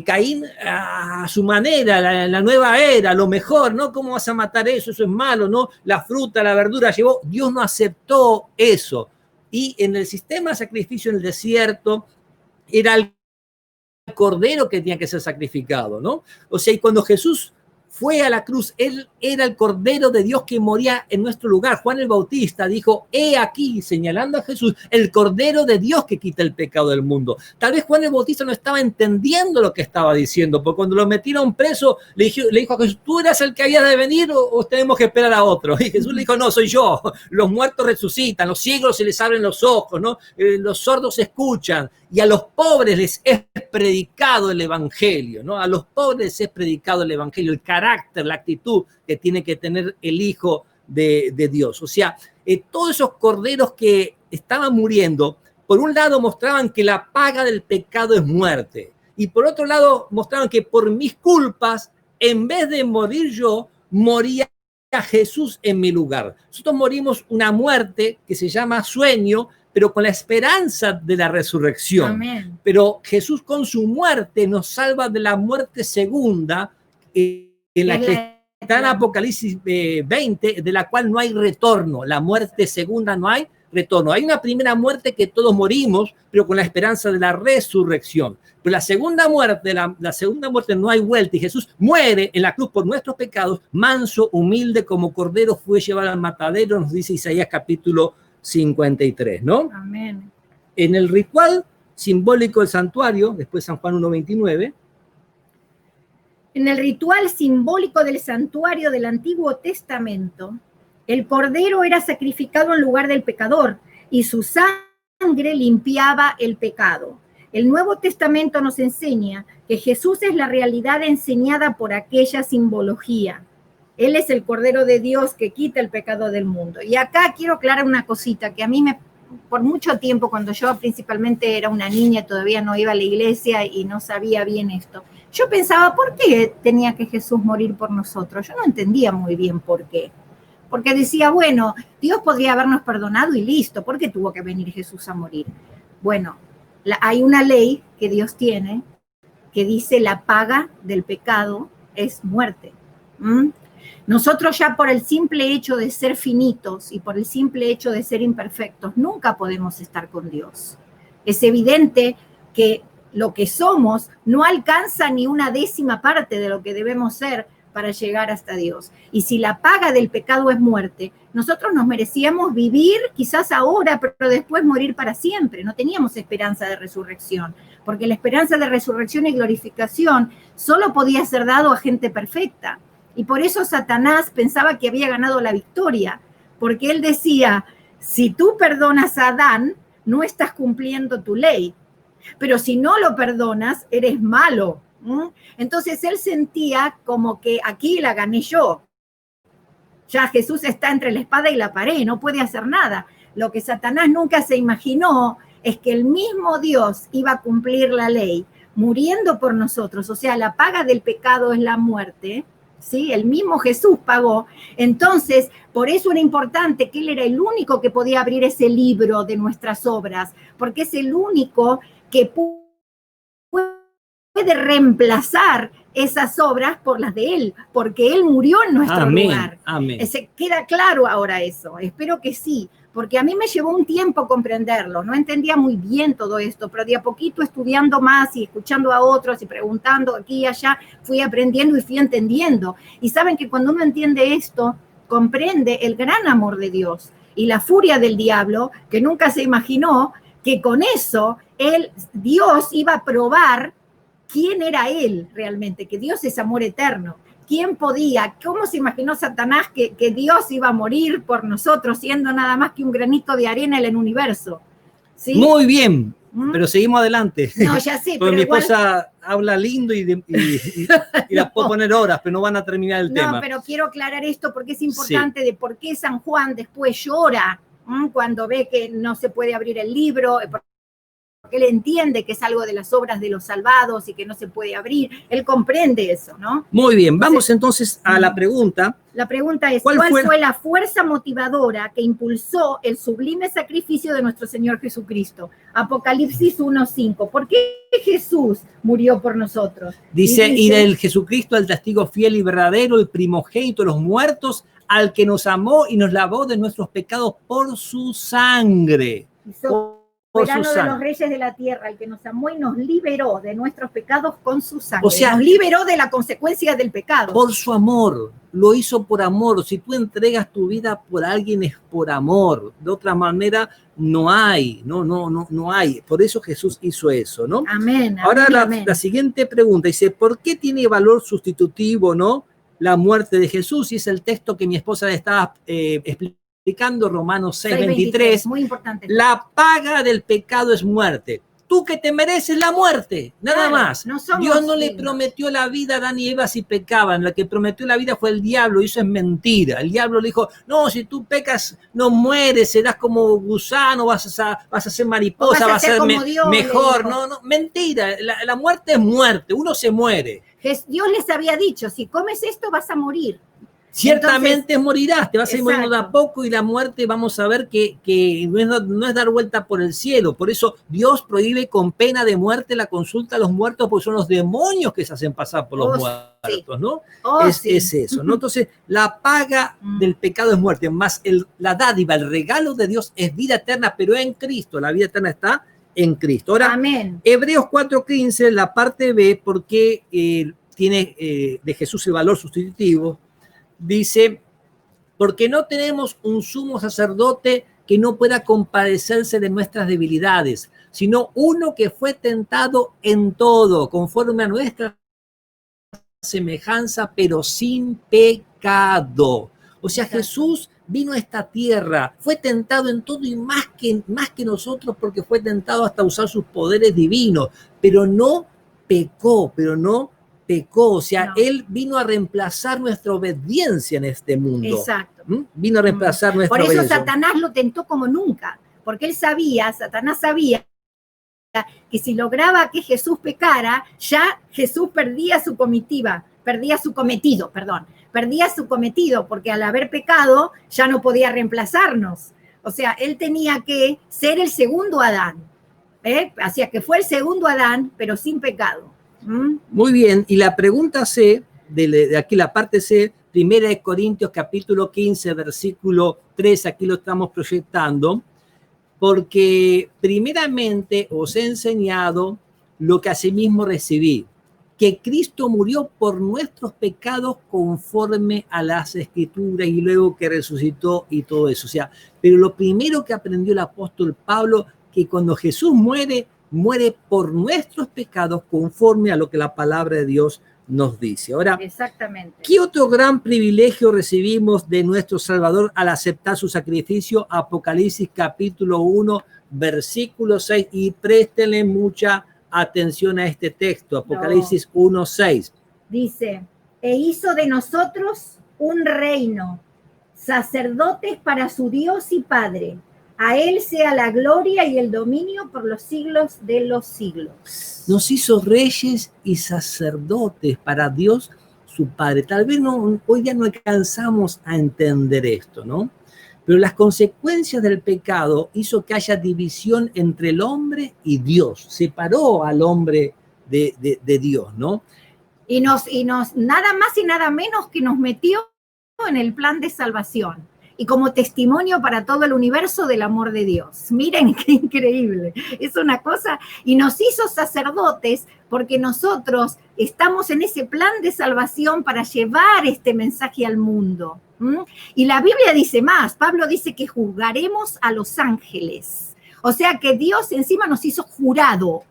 Caín, a su manera, la nueva era, lo mejor, ¿no? ¿Cómo vas a matar eso? Eso es malo, ¿no? La fruta, la verdura llevó. Dios no aceptó eso. Y en el sistema de sacrificio en el desierto era el cordero que tenía que ser sacrificado, ¿no? O sea, y cuando Jesús fue a la cruz, él era el Cordero de Dios que moría en nuestro lugar. Juan el Bautista dijo, he aquí, señalando a Jesús, el Cordero de Dios que quita el pecado del mundo. Tal vez Juan el Bautista no estaba entendiendo lo que estaba diciendo, porque cuando lo metieron preso, le dijo a Jesús, ¿tú eras el que había de venir o tenemos que esperar a otro? Y Jesús le dijo, no, soy yo. Los muertos resucitan, los ciegos se les abren los ojos, ¿no? Los sordos escuchan, y a los pobres les es predicado el evangelio, ¿no? A los pobres les es predicado el evangelio, el carácter, la actitud que tiene que tener el Hijo de Dios. O sea, todos esos corderos que estaban muriendo, por un lado mostraban que la paga del pecado es muerte, y por otro lado mostraban que por mis culpas, en vez de morir yo, moría Jesús en mi lugar. Nosotros morimos una muerte que se llama sueño, pero con la esperanza de la resurrección. Amén. Pero Jesús con su muerte nos salva de la muerte segunda, en la que está en Apocalipsis 20, de la cual no hay retorno. La muerte segunda no hay retorno. Hay una primera muerte que todos morimos, pero con la esperanza de la resurrección. Pero la segunda muerte, la segunda muerte no hay vuelta, y Jesús muere en la cruz por nuestros pecados, manso, humilde, como cordero fue llevado al matadero, nos dice Isaías capítulo 53, ¿no? Amén. En el ritual simbólico del santuario, después San Juan 1:29. En el ritual simbólico del santuario del Antiguo Testamento, el cordero era sacrificado en lugar del pecador y su sangre limpiaba el pecado. El Nuevo Testamento nos enseña que Jesús es la realidad enseñada por aquella simbología. Él es el Cordero de Dios que quita el pecado del mundo. Y acá quiero aclarar una cosita que a mí por mucho tiempo, cuando yo principalmente era una niña, todavía no iba a la iglesia y no sabía bien esto, yo pensaba, ¿por qué tenía que Jesús morir por nosotros? Yo no entendía muy bien por qué. Porque decía, bueno, Dios podría habernos perdonado y listo, ¿por qué tuvo que venir Jesús a morir? Bueno, hay una ley que Dios tiene que dice la paga del pecado es muerte. Nosotros ya por el simple hecho de ser finitos y por el simple hecho de ser imperfectos, nunca podemos estar con Dios. Es evidente que lo que somos no alcanza ni una décima parte de lo que debemos ser para llegar hasta Dios. Y si la paga del pecado es muerte, nosotros nos merecíamos vivir quizás ahora, pero después morir para siempre. No teníamos esperanza de resurrección, porque la esperanza de resurrección y glorificación solo podía ser dado a gente perfecta. Y por eso Satanás pensaba que había ganado la victoria, porque él decía, si tú perdonas a Adán, no estás cumpliendo tu ley, pero si no lo perdonas, eres malo. Entonces él sentía como que aquí la gané yo. Ya Jesús está entre la espada y la pared, no puede hacer nada. Lo que Satanás nunca se imaginó es que el mismo Dios iba a cumplir la ley, muriendo por nosotros. O sea, la paga del pecado es la muerte, ¿sí? El mismo Jesús pagó. Entonces, por eso era importante que Él era el único que podía abrir ese libro de nuestras obras, porque es el único que puede reemplazar esas obras por las de Él, porque Él murió en nuestro lugar. Amén. Queda claro ahora eso, espero que sí, porque a mí me llevó un tiempo comprenderlo, no entendía muy bien todo esto, pero de a poquito estudiando más y escuchando a otros y preguntando aquí y allá, fui aprendiendo y fui entendiendo. Y saben que cuando uno entiende esto, comprende el gran amor de Dios y la furia del diablo, que nunca se imaginó que con eso Dios iba a probar quién era Él realmente, que Dios es amor eterno. ¿Quién podía? ¿Cómo se imaginó Satanás que Dios iba a morir por nosotros siendo nada más que un granito de arena en el universo? ¿Sí? Muy bien, pero seguimos adelante. No, ya sé. Porque mi esposa habla lindo y la puedo poner horas, pero no van a terminar el tema. No, pero quiero aclarar esto porque es importante de por qué San Juan después llora cuando ve que no se puede abrir el libro, porque él entiende que es algo de las obras de los salvados y que no se puede abrir. Él comprende eso, ¿no? Muy bien, vamos entonces a la pregunta. La pregunta es, ¿cuál fue la fuerza motivadora que impulsó el sublime sacrificio de nuestro Señor Jesucristo? Apocalipsis 1:5. ¿Por qué Jesús murió por nosotros? Dice, y del Jesucristo, el testigo fiel y verdadero, el primogénito de los muertos, al que nos amó y nos lavó de nuestros pecados por su sangre. Soberano de los reyes de la tierra, el que nos amó y nos liberó de nuestros pecados con su sangre. O sea, nos liberó de la consecuencia del pecado. Por su amor, lo hizo por amor. Si tú entregas tu vida por alguien es por amor. De otra manera no hay, no hay. Por eso Jesús hizo eso, ¿no? Amén. Ahora amén, la siguiente pregunta dice, ¿por qué tiene valor sustitutivo, no? La muerte de Jesús, y es el texto que mi esposa le estaba explicando, Romanos 6:23, muy importante. La paga del pecado es muerte. Tú que te mereces la muerte, nada más. Dios no le prometió la vida a Adán y Eva si pecaban. La que prometió la vida fue el diablo, y eso es mentira. El diablo le dijo, no, si tú pecas no mueres, serás como gusano, vas a ser mariposa, vas a ser mejor. No, mentira. La muerte es muerte, uno se muere. Dios les había dicho, si comes esto vas a morir. Ciertamente entonces, morirás, te vas a ir muriendo de a poco, y la muerte vamos a ver que no es dar vuelta por el cielo. Por eso Dios prohíbe con pena de muerte la consulta a los muertos, porque son los demonios que se hacen pasar por los muertos, ¿no? Es eso, ¿no? Entonces, la paga del pecado es muerte, más la dádiva, el regalo de Dios es vida eterna, pero en Cristo. La vida eterna está en Cristo. Ahora, amén. Hebreos 4:15, la parte B, porque tiene de Jesús el valor sustitutivo, dice, porque no tenemos un sumo sacerdote que no pueda compadecerse de nuestras debilidades, sino uno que fue tentado en todo, conforme a nuestra semejanza, pero sin pecado. O sea, Jesús vino a esta tierra, fue tentado en todo y más que nosotros, porque fue tentado hasta usar sus poderes divinos, pero no pecó, o sea, Él vino a reemplazar nuestra obediencia en este mundo. Exacto. Vino a reemplazar nuestra obediencia. Por eso Satanás lo tentó como nunca, porque Satanás sabía que si lograba que Jesús pecara, ya Jesús perdía su cometido, porque al haber pecado ya no podía reemplazarnos. O sea, Él tenía que ser el segundo Adán. Así que fue el segundo Adán, pero sin pecado. Muy bien, y la pregunta C, de aquí la parte C, 1 Corintios capítulo 15, versículo 3, aquí lo estamos proyectando, porque primeramente os he enseñado lo que asimismo recibí, que Cristo murió por nuestros pecados conforme a las Escrituras, y luego que resucitó y todo eso. O sea, pero lo primero que aprendió el apóstol Pablo, que cuando Jesús muere por nuestros pecados conforme a lo que la palabra de Dios nos dice. Ahora, exactamente. ¿Qué otro gran privilegio recibimos de nuestro Salvador al aceptar su sacrificio? Apocalipsis capítulo 1, versículo 6, y préstenle mucha atención a este texto, Apocalipsis 1, 6. Dice, e hizo de nosotros un reino sacerdotes para su Dios y Padre. A él sea la gloria y el dominio por los siglos de los siglos. Nos hizo reyes y sacerdotes para Dios su Padre. Tal vez hoy ya no alcanzamos a entender esto, ¿no? Pero las consecuencias del pecado hizo que haya división entre el hombre y Dios. Separó al hombre de Dios, ¿no? Y nos nada más y nada menos que nos metió en el plan de salvación y como testimonio para todo el universo del amor de Dios. Miren qué increíble, es una cosa, y nos hizo sacerdotes porque nosotros estamos en ese plan de salvación para llevar este mensaje al mundo. Y la Biblia dice más, Pablo dice que juzgaremos a los ángeles, o sea que Dios encima nos hizo jurado.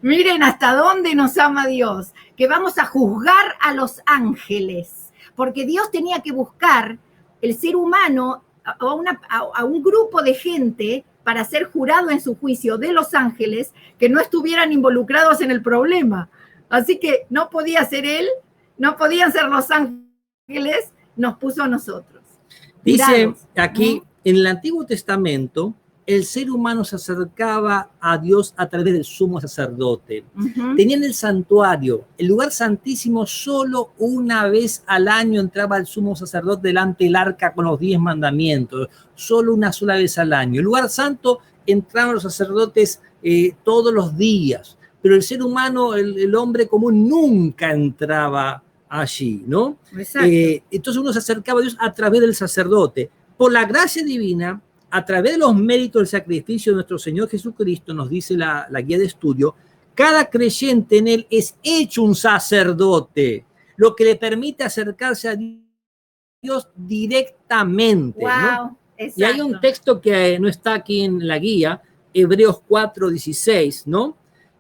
Miren hasta dónde nos ama Dios, que vamos a juzgar a los ángeles, porque Dios tenía que buscar el ser humano a un grupo de gente para ser jurado en su juicio de los ángeles que no estuvieran involucrados en el problema. Así que no podía ser él, no podían ser los ángeles, nos puso a nosotros. Dice Jurados, aquí, ¿no? En el Antiguo Testamento, el ser humano se acercaba a Dios a través del sumo sacerdote. Tenían el santuario, el lugar santísimo, solo una vez al año entraba el sumo sacerdote delante del arca con los 10 mandamientos, solo una sola vez al año. El lugar santo entraban los sacerdotes todos los días, pero el ser humano, el hombre común, nunca entraba allí, ¿no? Entonces uno se acercaba a Dios a través del sacerdote. Por la gracia divina, a través de los méritos del sacrificio de nuestro Señor Jesucristo, nos dice la guía de estudio, cada creyente en él es hecho un sacerdote, lo que le permite acercarse a Dios directamente. Wow, ¿no? exacto. Y hay un texto que no está aquí en la guía, Hebreos 4:16, ¿no?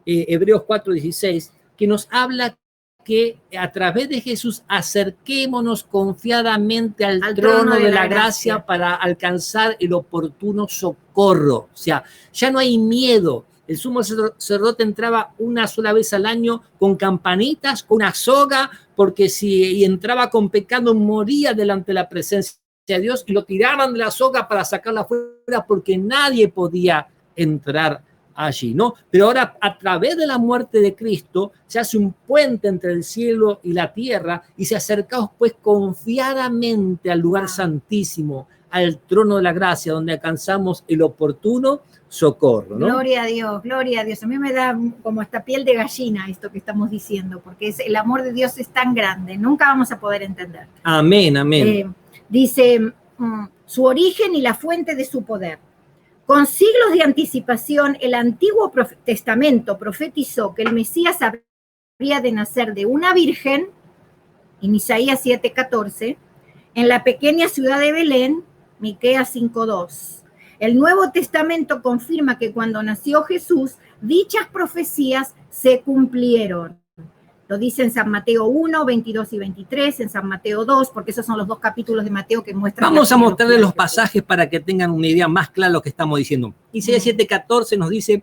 Hebreos 4:16, que nos habla que a través de Jesús acerquémonos confiadamente al trono de la gracia para alcanzar el oportuno socorro. O sea, ya no hay miedo. El sumo sacerdote entraba una sola vez al año con campanitas, con una soga, porque si entraba con pecado moría delante de la presencia de Dios y lo tiraban de la soga para sacarla fuera porque nadie podía entrar allí, ¿no? Pero ahora, a través de la muerte de Cristo, se hace un puente entre el cielo y la tierra y se acercaos pues confiadamente al lugar santísimo, al trono de la gracia, donde alcanzamos el oportuno socorro, ¿no? Gloria a Dios, gloria a Dios. A mí me da como esta piel de gallina esto que estamos diciendo, porque el amor de Dios es tan grande, nunca vamos a poder entender. Amén, amén. Dice, su origen y la fuente de su poder. Con siglos de anticipación, el Antiguo Testamento profetizó que el Mesías habría de nacer de una virgen, en Isaías 7:14, en la pequeña ciudad de Belén, Miqueas 5:2. El Nuevo Testamento confirma que cuando nació Jesús, dichas profecías se cumplieron. Lo dice en San Mateo 1, 22 y 23, en San Mateo 2, porque esos son los dos capítulos de Mateo que muestran... Vamos a mostrarles los pasajes para que tengan una idea más clara de lo que estamos diciendo. Isaías 7:14 nos dice,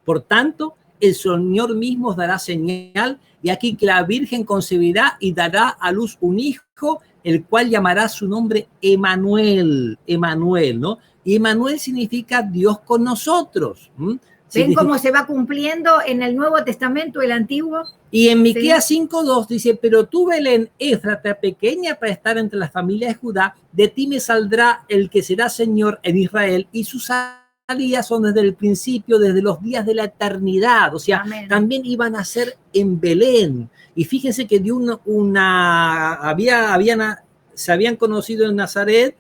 por tanto, el Señor mismo os dará señal, y aquí que la Virgen concebirá y dará a luz un hijo, el cual llamará su nombre Emanuel, ¿no? Y Emanuel significa Dios con nosotros. ¿Ven cómo se va cumpliendo en el Nuevo Testamento, el Antiguo? Y en Miqueas 5:2 dice, pero tú, Belén, Éfrata, pequeña para estar entre las familias de Judá, de ti me saldrá el que será Señor en Israel, y sus salidas son desde el principio, desde los días de la eternidad. O sea, amén, también iban a ser en Belén. Y fíjense que dio se habían conocido en Nazaret,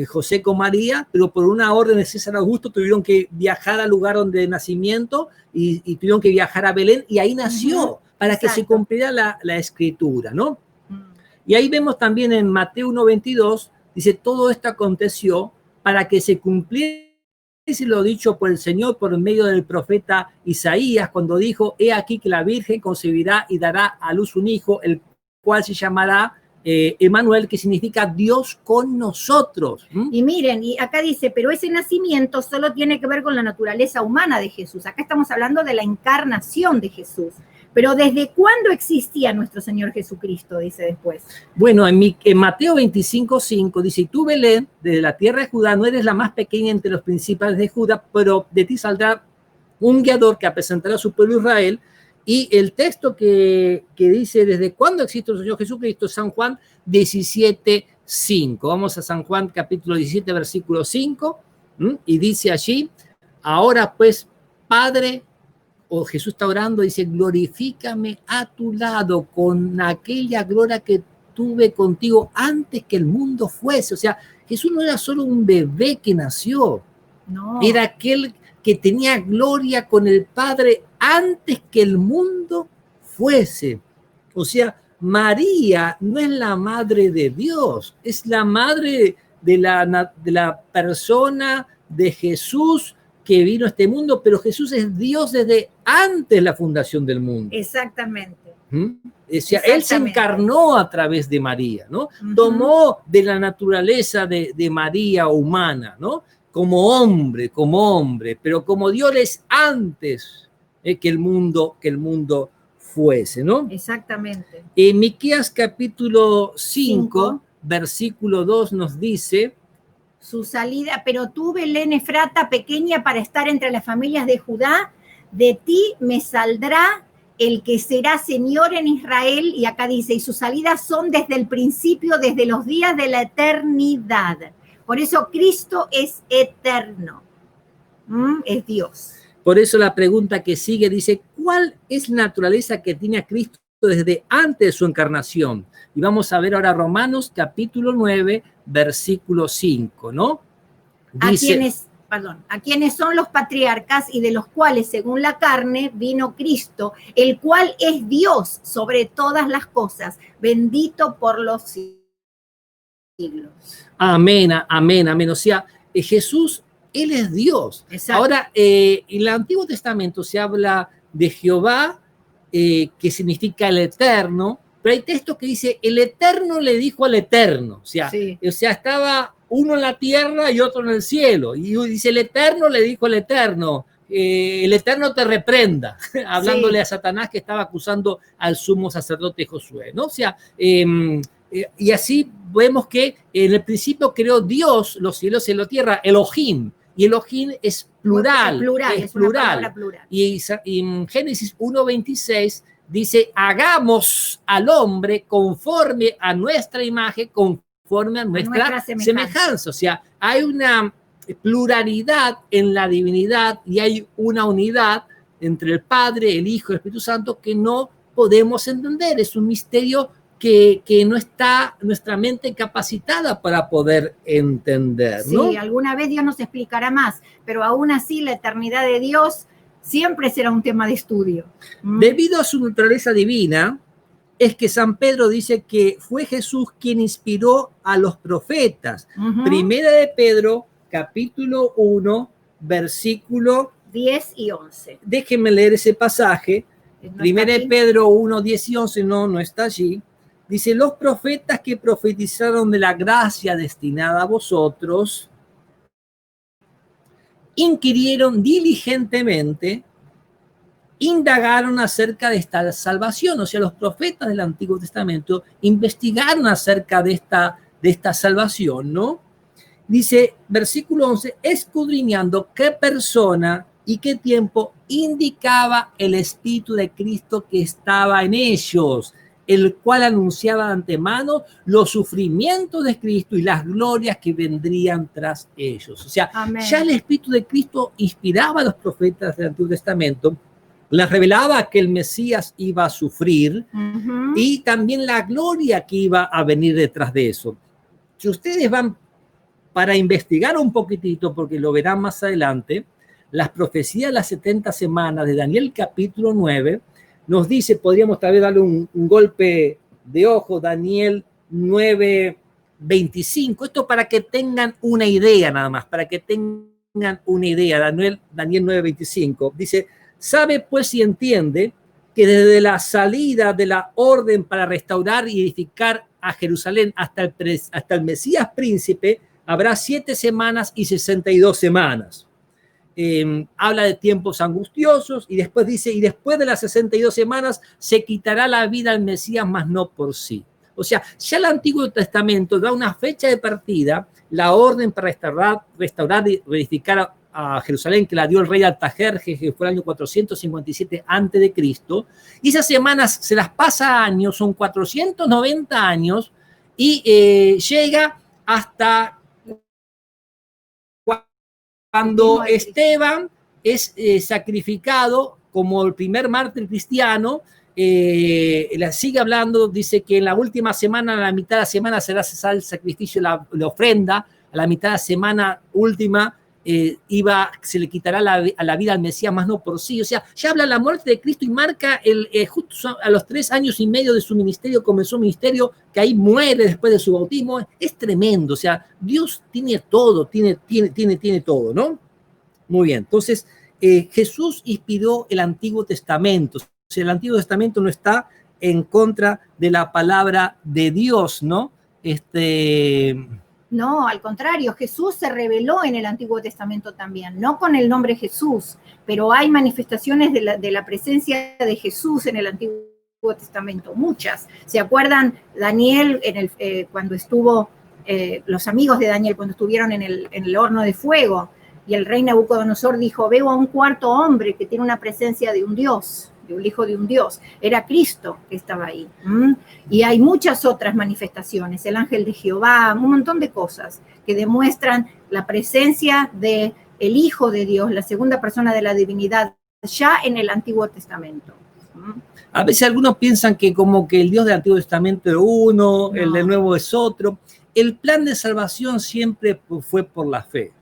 José con María, pero por una orden de César Augusto tuvieron que viajar al lugar donde de nacimiento y tuvieron que viajar a Belén y ahí nació para que se cumpliera la escritura, ¿no? Y ahí vemos también en Mateo 1:22, dice, todo esto aconteció para que se cumpliese lo dicho por el Señor por medio del profeta Isaías, cuando dijo, he aquí que la Virgen concebirá y dará a luz un hijo, el cual se llamará Emanuel, que significa Dios con nosotros. Y miren, y acá dice, pero ese nacimiento solo tiene que ver con la naturaleza humana de Jesús. Acá estamos hablando de la encarnación de Jesús. Pero ¿desde cuándo existía nuestro Señor Jesucristo? Dice después. Bueno, en Mateo 25:5 dice, y tú, Belén, desde la tierra de Judá, no eres la más pequeña entre los principales de Judá, pero de ti saldrá un guiador que apresentará a su pueblo Israel. Y el texto que dice, ¿desde cuándo existe el Señor Jesucristo? San Juan 17:5. Vamos a San Juan capítulo 17, versículo 5, y dice allí, ahora pues, Padre, o Jesús está orando, dice, glorifícame a tu lado con aquella gloria que tuve contigo antes que el mundo fuese. O sea, Jesús no era solo un bebé que nació, no. Era aquel que tenía gloria con el Padre antes que el mundo fuese. O sea, María no es la madre de Dios, es la madre de la persona de Jesús que vino a este mundo, pero Jesús es Dios desde antes de la fundación del mundo. Exactamente. O sea, Él se encarnó a través de María, ¿no? Tomó de la naturaleza de María humana, ¿no? Como hombre, pero como Dios es antes que el mundo fuese, ¿no? Exactamente. En Miqueas capítulo 5, versículo 2 nos dice, su salida, pero tú, Belén Efrata, pequeña para estar entre las familias de Judá, de ti me saldrá el que será Señor en Israel, y acá dice, y sus salidas son desde el principio, desde los días de la eternidad. Por eso Cristo es eterno, es Dios. Por eso la pregunta que sigue dice, ¿cuál es la naturaleza que tiene a Cristo desde antes de su encarnación? Y vamos a ver ahora Romanos capítulo 9, versículo 5, ¿no? Dice, a quienes son los patriarcas y de los cuales, según la carne, vino Cristo, el cual es Dios sobre todas las cosas, bendito por los siglos. Amén, amén, amén. O sea, Jesús, Él es Dios. Exacto. Ahora, en el Antiguo Testamento se habla de Jehová, que significa el eterno, pero hay textos que dice, el eterno le dijo al eterno. O sea, estaba uno en la tierra y otro en el cielo. Y dice, el eterno le dijo al eterno, el eterno te reprenda, hablándole a Satanás que estaba acusando al sumo sacerdote Josué, ¿no? O sea, y así vemos que en el principio creó Dios los cielos y la tierra, Elohim. Y Elohim es plural. Es plural. Y en Génesis 1:26 dice, hagamos al hombre conforme a nuestra imagen, conforme a nuestra semejanza. O sea, hay una pluralidad en la divinidad y hay una unidad entre el Padre, el Hijo y el Espíritu Santo que no podemos entender. Es un misterio que no está nuestra mente capacitada para poder entender, ¿no? Sí, alguna vez Dios nos explicará más, pero aún así la eternidad de Dios siempre será un tema de estudio. Debido a su naturaleza divina, es que San Pedro dice que fue Jesús quien inspiró a los profetas. Primera de Pedro, capítulo 1, versículo 10 y 11. Déjenme leer ese pasaje. Primera de Pedro 1, 10 y 11, no está allí. Dice, los profetas que profetizaron de la gracia destinada a vosotros, inquirieron diligentemente, indagaron acerca de esta salvación. O sea, los profetas del Antiguo Testamento investigaron acerca de esta salvación, ¿no? Dice, versículo 11, escudriñando qué persona y qué tiempo indicaba el Espíritu de Cristo que estaba en ellos, el cual anunciaba de antemano los sufrimientos de Cristo y las glorias que vendrían tras ellos. O sea, ya el Espíritu de Cristo inspiraba a los profetas del Antiguo Testamento, les revelaba que el Mesías iba a sufrir y también la gloria que iba a venir detrás de eso. Si ustedes van para investigar un poquitito, porque lo verán más adelante, las profecías de las 70 semanas de Daniel capítulo 9, nos dice, podríamos tal vez darle un golpe de ojo, Daniel 9:25. Esto para que tengan una idea nada más, para que tengan una idea. Daniel 9:25 dice, sabe pues y entiende que desde la salida de la orden para restaurar y edificar a Jerusalén hasta el Mesías príncipe, habrá 7 semanas y 62 semanas. habla de tiempos angustiosos y después dice, y después de las 62 semanas se quitará la vida al Mesías, mas no por sí. O sea, ya el Antiguo Testamento da una fecha de partida, la orden para restaurar y reedificar a Jerusalén, que la dio el rey Artajerjes, que fue el año 457 a.C., y esas semanas se las pasa años, son 490 años, y llega hasta cuando Esteban es sacrificado como el primer mártir cristiano. Sigue hablando, dice que en la última semana, a la mitad de la semana, será cesar el sacrificio, la ofrenda, a la mitad de la semana última se le quitará a la vida al Mesías, más no por sí. O sea, ya habla la muerte de Cristo y marca justo a los 3 años y medio de su ministerio, comenzó un ministerio que ahí muere después de su bautismo. Es tremendo, o sea, Dios tiene todo, tiene todo, ¿no? Muy bien, entonces Jesús inspiró el Antiguo Testamento. O sea, el Antiguo Testamento no está en contra de la palabra de Dios, ¿no? No, al contrario, Jesús se reveló en el Antiguo Testamento también, no con el nombre Jesús, pero hay manifestaciones de la presencia de Jesús en el Antiguo Testamento, muchas. ¿Se acuerdan Daniel cuando estuvo, los amigos de Daniel cuando estuvieron en el horno de fuego? Y el rey Nabucodonosor dijo, veo a un cuarto hombre que tiene una presencia de un Dios, de un hijo de un Dios. Era Cristo que estaba ahí. Y hay muchas otras manifestaciones, el ángel de Jehová, un montón de cosas que demuestran la presencia del Hijo de Dios, la segunda persona de la divinidad, ya en el Antiguo Testamento. A veces algunos piensan que como que el Dios del Antiguo Testamento es uno, no. El del Nuevo es otro. El plan de salvación siempre fue por la fe.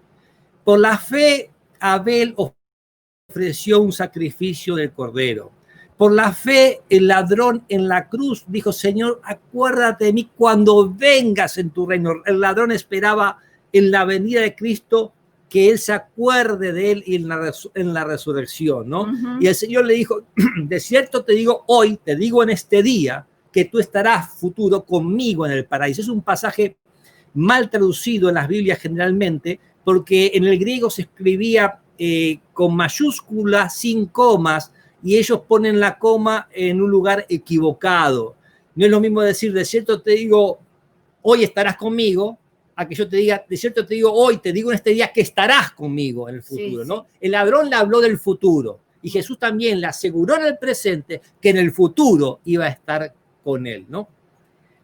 Por la fe, Abel ofreció un sacrificio del cordero. Por la fe, el ladrón en la cruz dijo, Señor, acuérdate de mí cuando vengas en tu reino. El ladrón esperaba en la venida de Cristo que él se acuerde de él en la resurrección, ¿no? Uh-huh. Y el Señor le dijo, de cierto te digo hoy, te digo en este día, que tú estarás futuro conmigo en el paraíso. Es un pasaje mal traducido en las Biblias generalmente, porque en el griego se escribía con mayúsculas, sin comas, y ellos ponen la coma en un lugar equivocado. No es lo mismo decir, de cierto te digo, hoy estarás conmigo, a que yo te diga, de cierto te digo hoy, te digo en este día que estarás conmigo en el futuro, sí, ¿no? El ladrón le habló del futuro, y Jesús también le aseguró en el presente que en el futuro iba a estar con él, ¿no?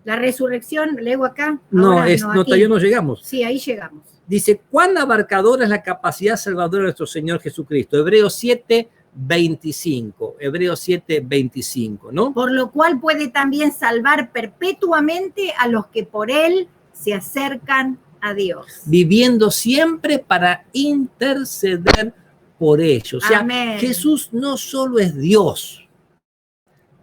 La resurrección, leo acá. No, todavía no llegamos. Sí, ahí llegamos. Dice, ¿cuán abarcadora es la capacidad salvadora de nuestro Señor Jesucristo? Hebreos 7:25. Hebreos 7:25, ¿no? Por lo cual puede también salvar perpetuamente a los que por él se acercan a Dios. Viviendo siempre para interceder por ellos. O sea, amén. Jesús no solo es Dios,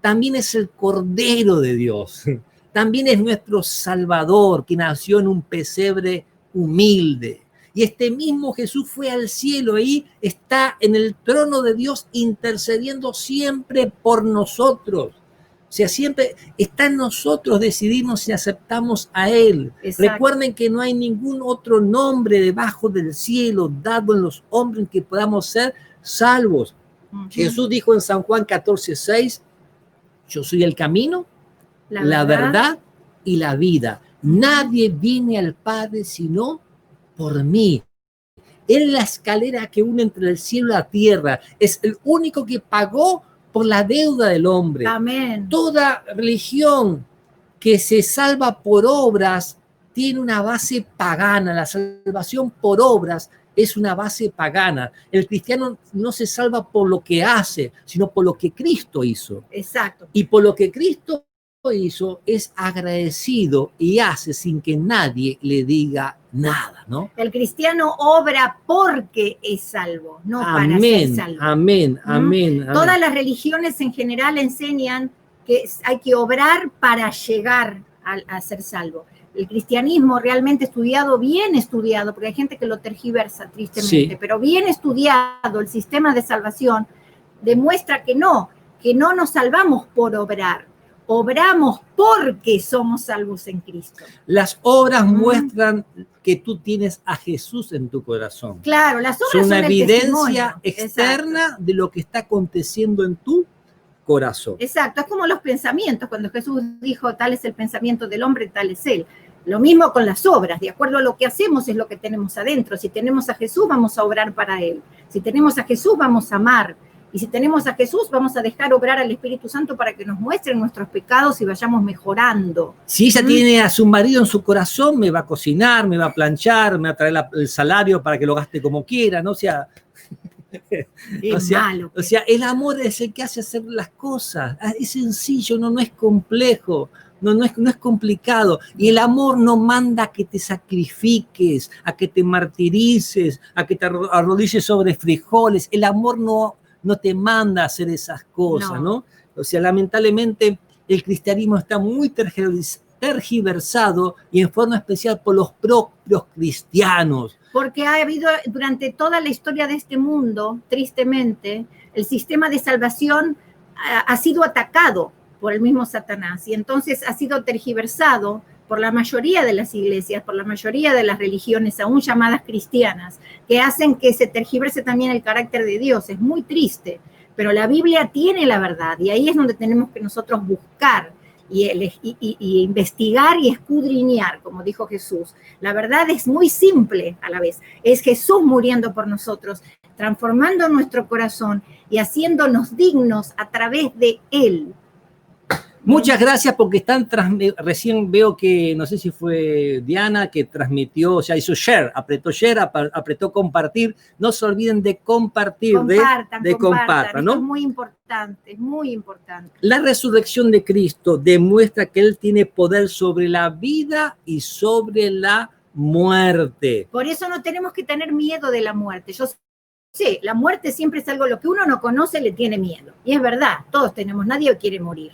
también es el Cordero de Dios. También es nuestro Salvador, que nació en un pesebre humilde. Y este mismo Jesús fue al cielo y está en el trono de Dios intercediendo siempre por nosotros. O sea, siempre está en nosotros decidirnos si aceptamos a Él. Exacto. Recuerden que no hay ningún otro nombre debajo del cielo dado en los hombres en que podamos ser salvos. Uh-huh. Jesús dijo en San Juan 14:6, yo soy el camino, la verdad y la vida. Nadie viene al Padre sino por mí. Él es la escalera que une entre el cielo y la tierra. Es el único que pagó por la deuda del hombre. Amén. Toda religión que se salva por obras tiene una base pagana. La salvación por obras es una base pagana. El cristiano no se salva por lo que hace, sino por lo que Cristo hizo. Exacto. Y por lo que Cristo hizo es agradecido y hace sin que nadie le diga nada, ¿no? El cristiano obra porque es salvo, no amén, para ser salvo. Amén, amén, amén. Todas las religiones en general enseñan que hay que obrar para llegar a ser salvo. El cristianismo realmente estudiado, bien estudiado, porque hay gente que lo tergiversa tristemente, sí, pero bien estudiado, el sistema de salvación demuestra que no nos salvamos por obrar. obramos porque somos salvos en Cristo. Las obras muestran que tú tienes a Jesús en tu corazón. Claro, las obras son una el evidencia testimonio. externa Exacto. de lo que está aconteciendo en tu corazón. Exacto, es como los pensamientos. Cuando Jesús dijo, tal es el pensamiento del hombre, tal es él. Lo mismo con las obras, de acuerdo a lo que hacemos es lo que tenemos adentro. Si tenemos a Jesús, vamos a obrar para él. Si tenemos a Jesús, vamos a amar. Y si tenemos a Jesús, vamos a dejar obrar al Espíritu Santo para que nos muestre nuestros pecados y vayamos mejorando. Si ella tiene a su marido en su corazón, me va a cocinar, me va a planchar, me va a traer el salario para que lo gaste como quiera, ¿no? O sea, el amor es el que hace hacer las cosas. Es sencillo, no es complejo. No es complicado. Y el amor no manda a que te sacrifiques, a que te martirices, a que te arrodilles sobre frijoles. El amor no te manda a hacer esas cosas, ¿no? O sea, lamentablemente el cristianismo está muy tergiversado y en forma especial por los propios cristianos. Porque ha habido durante toda la historia de este mundo, tristemente, el sistema de salvación ha sido atacado por el mismo Satanás y entonces ha sido tergiversado por la mayoría de las iglesias, por la mayoría de las religiones, aún llamadas cristianas, que hacen que se tergiverse también el carácter de Dios. Es muy triste, pero la Biblia tiene la verdad y ahí es donde tenemos que nosotros buscar y investigar y escudriñar, como dijo Jesús. La verdad es muy simple a la vez. Es Jesús muriendo por nosotros, transformando nuestro corazón y haciéndonos dignos a través de Él. Muchas gracias porque recién veo que, no sé si fue Diana que transmitió, o sea, hizo share, apretó compartir. No se olviden de compartir, compartan, ¿no? Esto es muy importante, es muy importante. La resurrección de Cristo demuestra que Él tiene poder sobre la vida y sobre la muerte. Por eso no tenemos que tener miedo de la muerte. Yo sé, la muerte siempre es algo, lo que uno no conoce le tiene miedo. Y es verdad, todos tenemos, nadie quiere morir.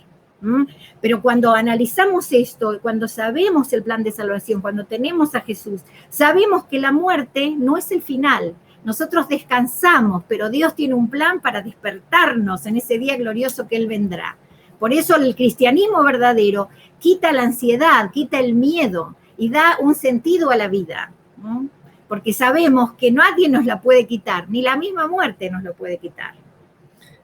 Pero cuando analizamos esto, cuando sabemos el plan de salvación, cuando tenemos a Jesús, sabemos que la muerte no es el final. Nosotros descansamos, pero Dios tiene un plan para despertarnos en ese día glorioso que Él vendrá. Por eso el cristianismo verdadero quita la ansiedad, quita el miedo y da un sentido a la vida, ¿no? Porque sabemos que nadie nos la puede quitar, ni la misma muerte nos lo puede quitar.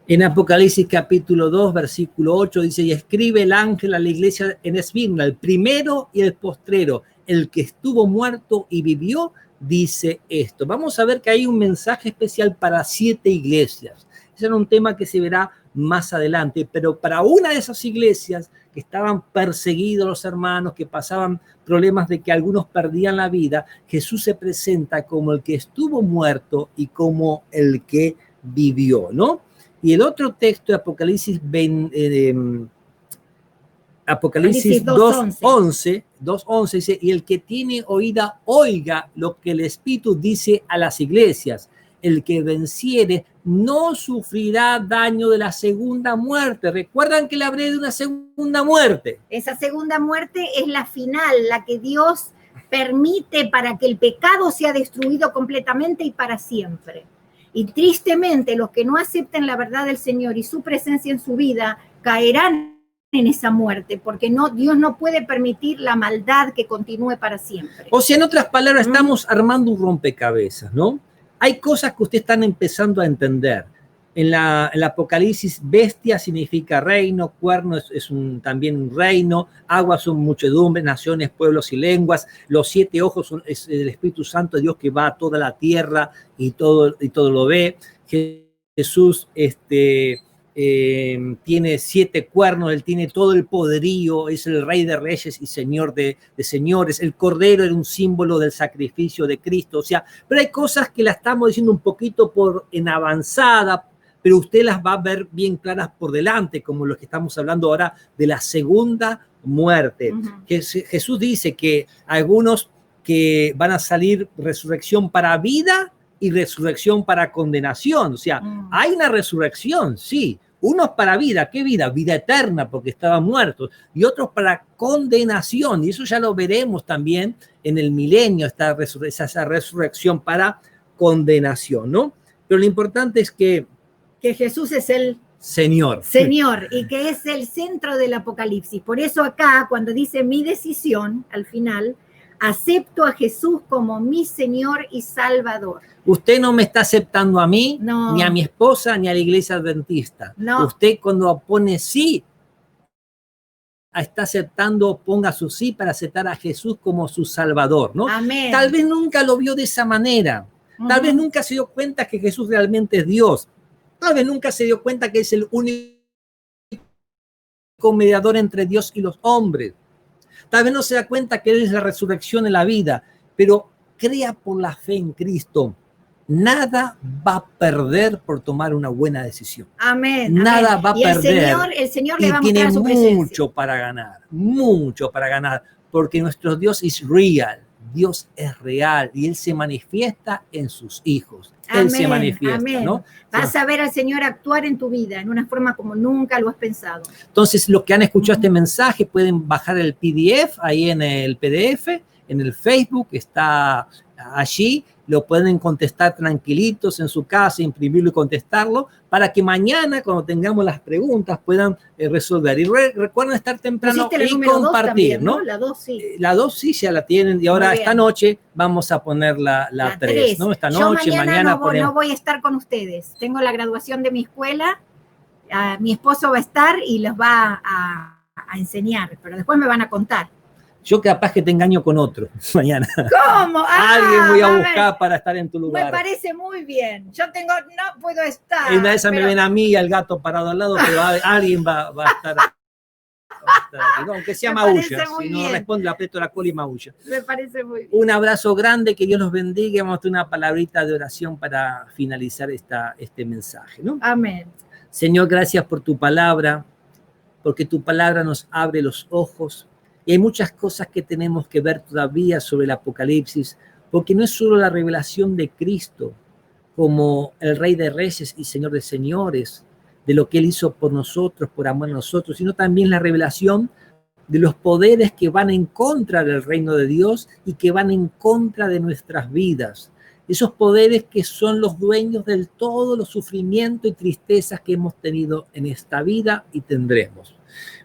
En Apocalipsis capítulo 2, versículo 8 dice, y escribe el ángel a la iglesia en Esmirna, el primero y el postrero, el que estuvo muerto y vivió, dice esto. Vamos a ver que hay un mensaje especial para 7 iglesias. Ese era un tema que se verá más adelante, pero para una de esas iglesias que estaban perseguidos los hermanos, que pasaban problemas de que algunos perdían la vida, Jesús se presenta como el que estuvo muerto y como el que vivió, ¿no? Y el otro texto de Apocalipsis 2:11 dice, y el que tiene oída, oiga lo que el Espíritu dice a las iglesias. El que venciere no sufrirá daño de la segunda muerte. ¿Recuerdan que le hablé de una segunda muerte? Esa segunda muerte es la final, la que Dios permite para que el pecado sea destruido completamente y para siempre. Y tristemente los que no acepten la verdad del Señor y su presencia en su vida caerán en esa muerte, porque Dios no puede permitir la maldad que continúe para siempre. O sea, en otras palabras, estamos armando un rompecabezas, ¿no? Hay cosas que ustedes están empezando a entender. En el Apocalipsis, bestia significa reino, cuerno también un reino, aguas son muchedumbre, naciones, pueblos y lenguas, los 7 ojos es el Espíritu Santo de Dios que va a toda la tierra y todo lo ve. Jesús tiene 7 cuernos, Él tiene todo el poderío, es el Rey de Reyes y Señor de señores. El Cordero era un símbolo del sacrificio de Cristo. O sea, pero hay cosas que las estamos diciendo un poquito en avanzada, pero usted las va a ver bien claras por delante, como lo que estamos hablando ahora de la segunda muerte. Jesús dice que algunos que van a salir resurrección para vida y resurrección para condenación. O sea, hay una resurrección, sí. Unos para vida, ¿qué vida? Vida eterna, porque estaban muertos. Y otros para condenación. Y eso ya lo veremos también en el milenio, esa resurrección para condenación, ¿no? Pero lo importante es que Jesús es el Señor. Señor, y que es el centro del Apocalipsis. Por eso acá, cuando dice mi decisión, al final, acepto a Jesús como mi Señor y Salvador. Usted no me está aceptando a mí, No. ni a mi esposa, ni a la iglesia adventista. No. Usted cuando pone sí, está aceptando, ponga su sí para aceptar a Jesús como su Salvador, ¿no? Amén. Tal vez nunca lo vio de esa manera. Tal vez nunca se dio cuenta que Jesús realmente es Dios. Tal vez nunca se dio cuenta que es el único mediador entre Dios y los hombres. Tal vez no se da cuenta que Él es la resurrección en la vida, pero crea por la fe en Cristo. Nada va a perder por tomar una buena decisión. Amén. Nada amén. va a perder. El Señor y le va a tiene mostrar su presencia. Mucho para ganar, porque nuestro Dios es real. Dios es real y Él se manifiesta en sus hijos. Amén, Él se manifiesta, amén. ¿no? Vas a ver al Señor actuar en tu vida en una forma como nunca lo has pensado. Entonces, los que han escuchado este mensaje pueden bajar el PDF ahí en el PDF, en el Facebook, está allí. Lo pueden contestar tranquilitos en su casa, imprimirlo y contestarlo, para que mañana, cuando tengamos las preguntas, puedan resolver. Y recuerden estar temprano y compartir, también, ¿no? La 2 sí. La 2 sí ya la tienen, y ahora esta noche vamos a poner la 3, ¿no? Esta noche, mañana ponemos... no voy a estar con ustedes. Tengo la graduación de mi escuela, mi esposo va a estar y los va a enseñar, pero después me van a contar. Yo capaz que te engaño con otro mañana. ¿Cómo? Alguien voy a buscar para estar en tu lugar. Me parece muy bien. Yo no puedo estar. En una de esas me ven a mí y al gato parado al lado, pero alguien va a estar aquí. No, aunque sea maulla. Si no responde, le aprieto la cola y maulla. Me parece muy bien. Un abrazo grande, que Dios los bendiga. Vamos a tener una palabrita de oración para finalizar este mensaje, ¿no? Amén. Señor, gracias por tu palabra, porque tu palabra nos abre los ojos. Y hay muchas cosas que tenemos que ver todavía sobre el Apocalipsis, porque no es solo la revelación de Cristo como el Rey de Reyes y Señor de Señores, de lo que Él hizo por nosotros, por amor a nosotros, sino también la revelación de los poderes que van en contra del reino de Dios y que van en contra de nuestras vidas. Esos poderes que son los dueños de todos los sufrimientos y tristezas que hemos tenido en esta vida y tendremos.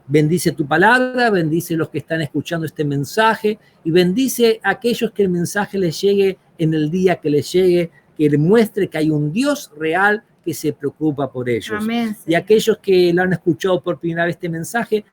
Bendice tu palabra, bendice los que están escuchando este mensaje y bendice a aquellos que el mensaje les llegue en el día que les llegue, que les muestre que hay un Dios real que se preocupa por ellos. Amén. Y aquellos que lo han escuchado por primera vez este mensaje,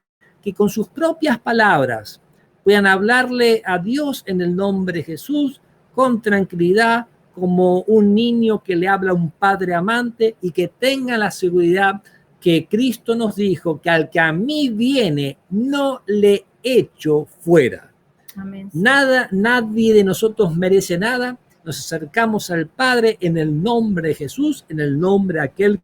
que con sus propias palabras puedan hablarle a Dios en el nombre de Jesús con tranquilidad, como un niño que le habla a un padre amante, y que tengan la seguridad que Cristo nos dijo que al que a mí viene no le echo fuera. Amén. Nadie de nosotros merece nada. Nos acercamos al Padre en el nombre de Jesús, en el nombre de aquel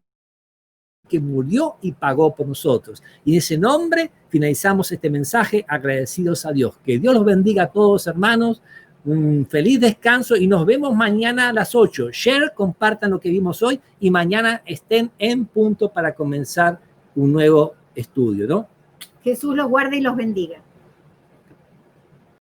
que murió y pagó por nosotros. Y en ese nombre finalizamos este mensaje agradecidos a Dios. Que Dios los bendiga a todos, hermanos. Un feliz descanso y nos vemos mañana a las 8. Share, compartan lo que vimos hoy y mañana estén en punto para comenzar un nuevo estudio, ¿no? Jesús los guarde y los bendiga.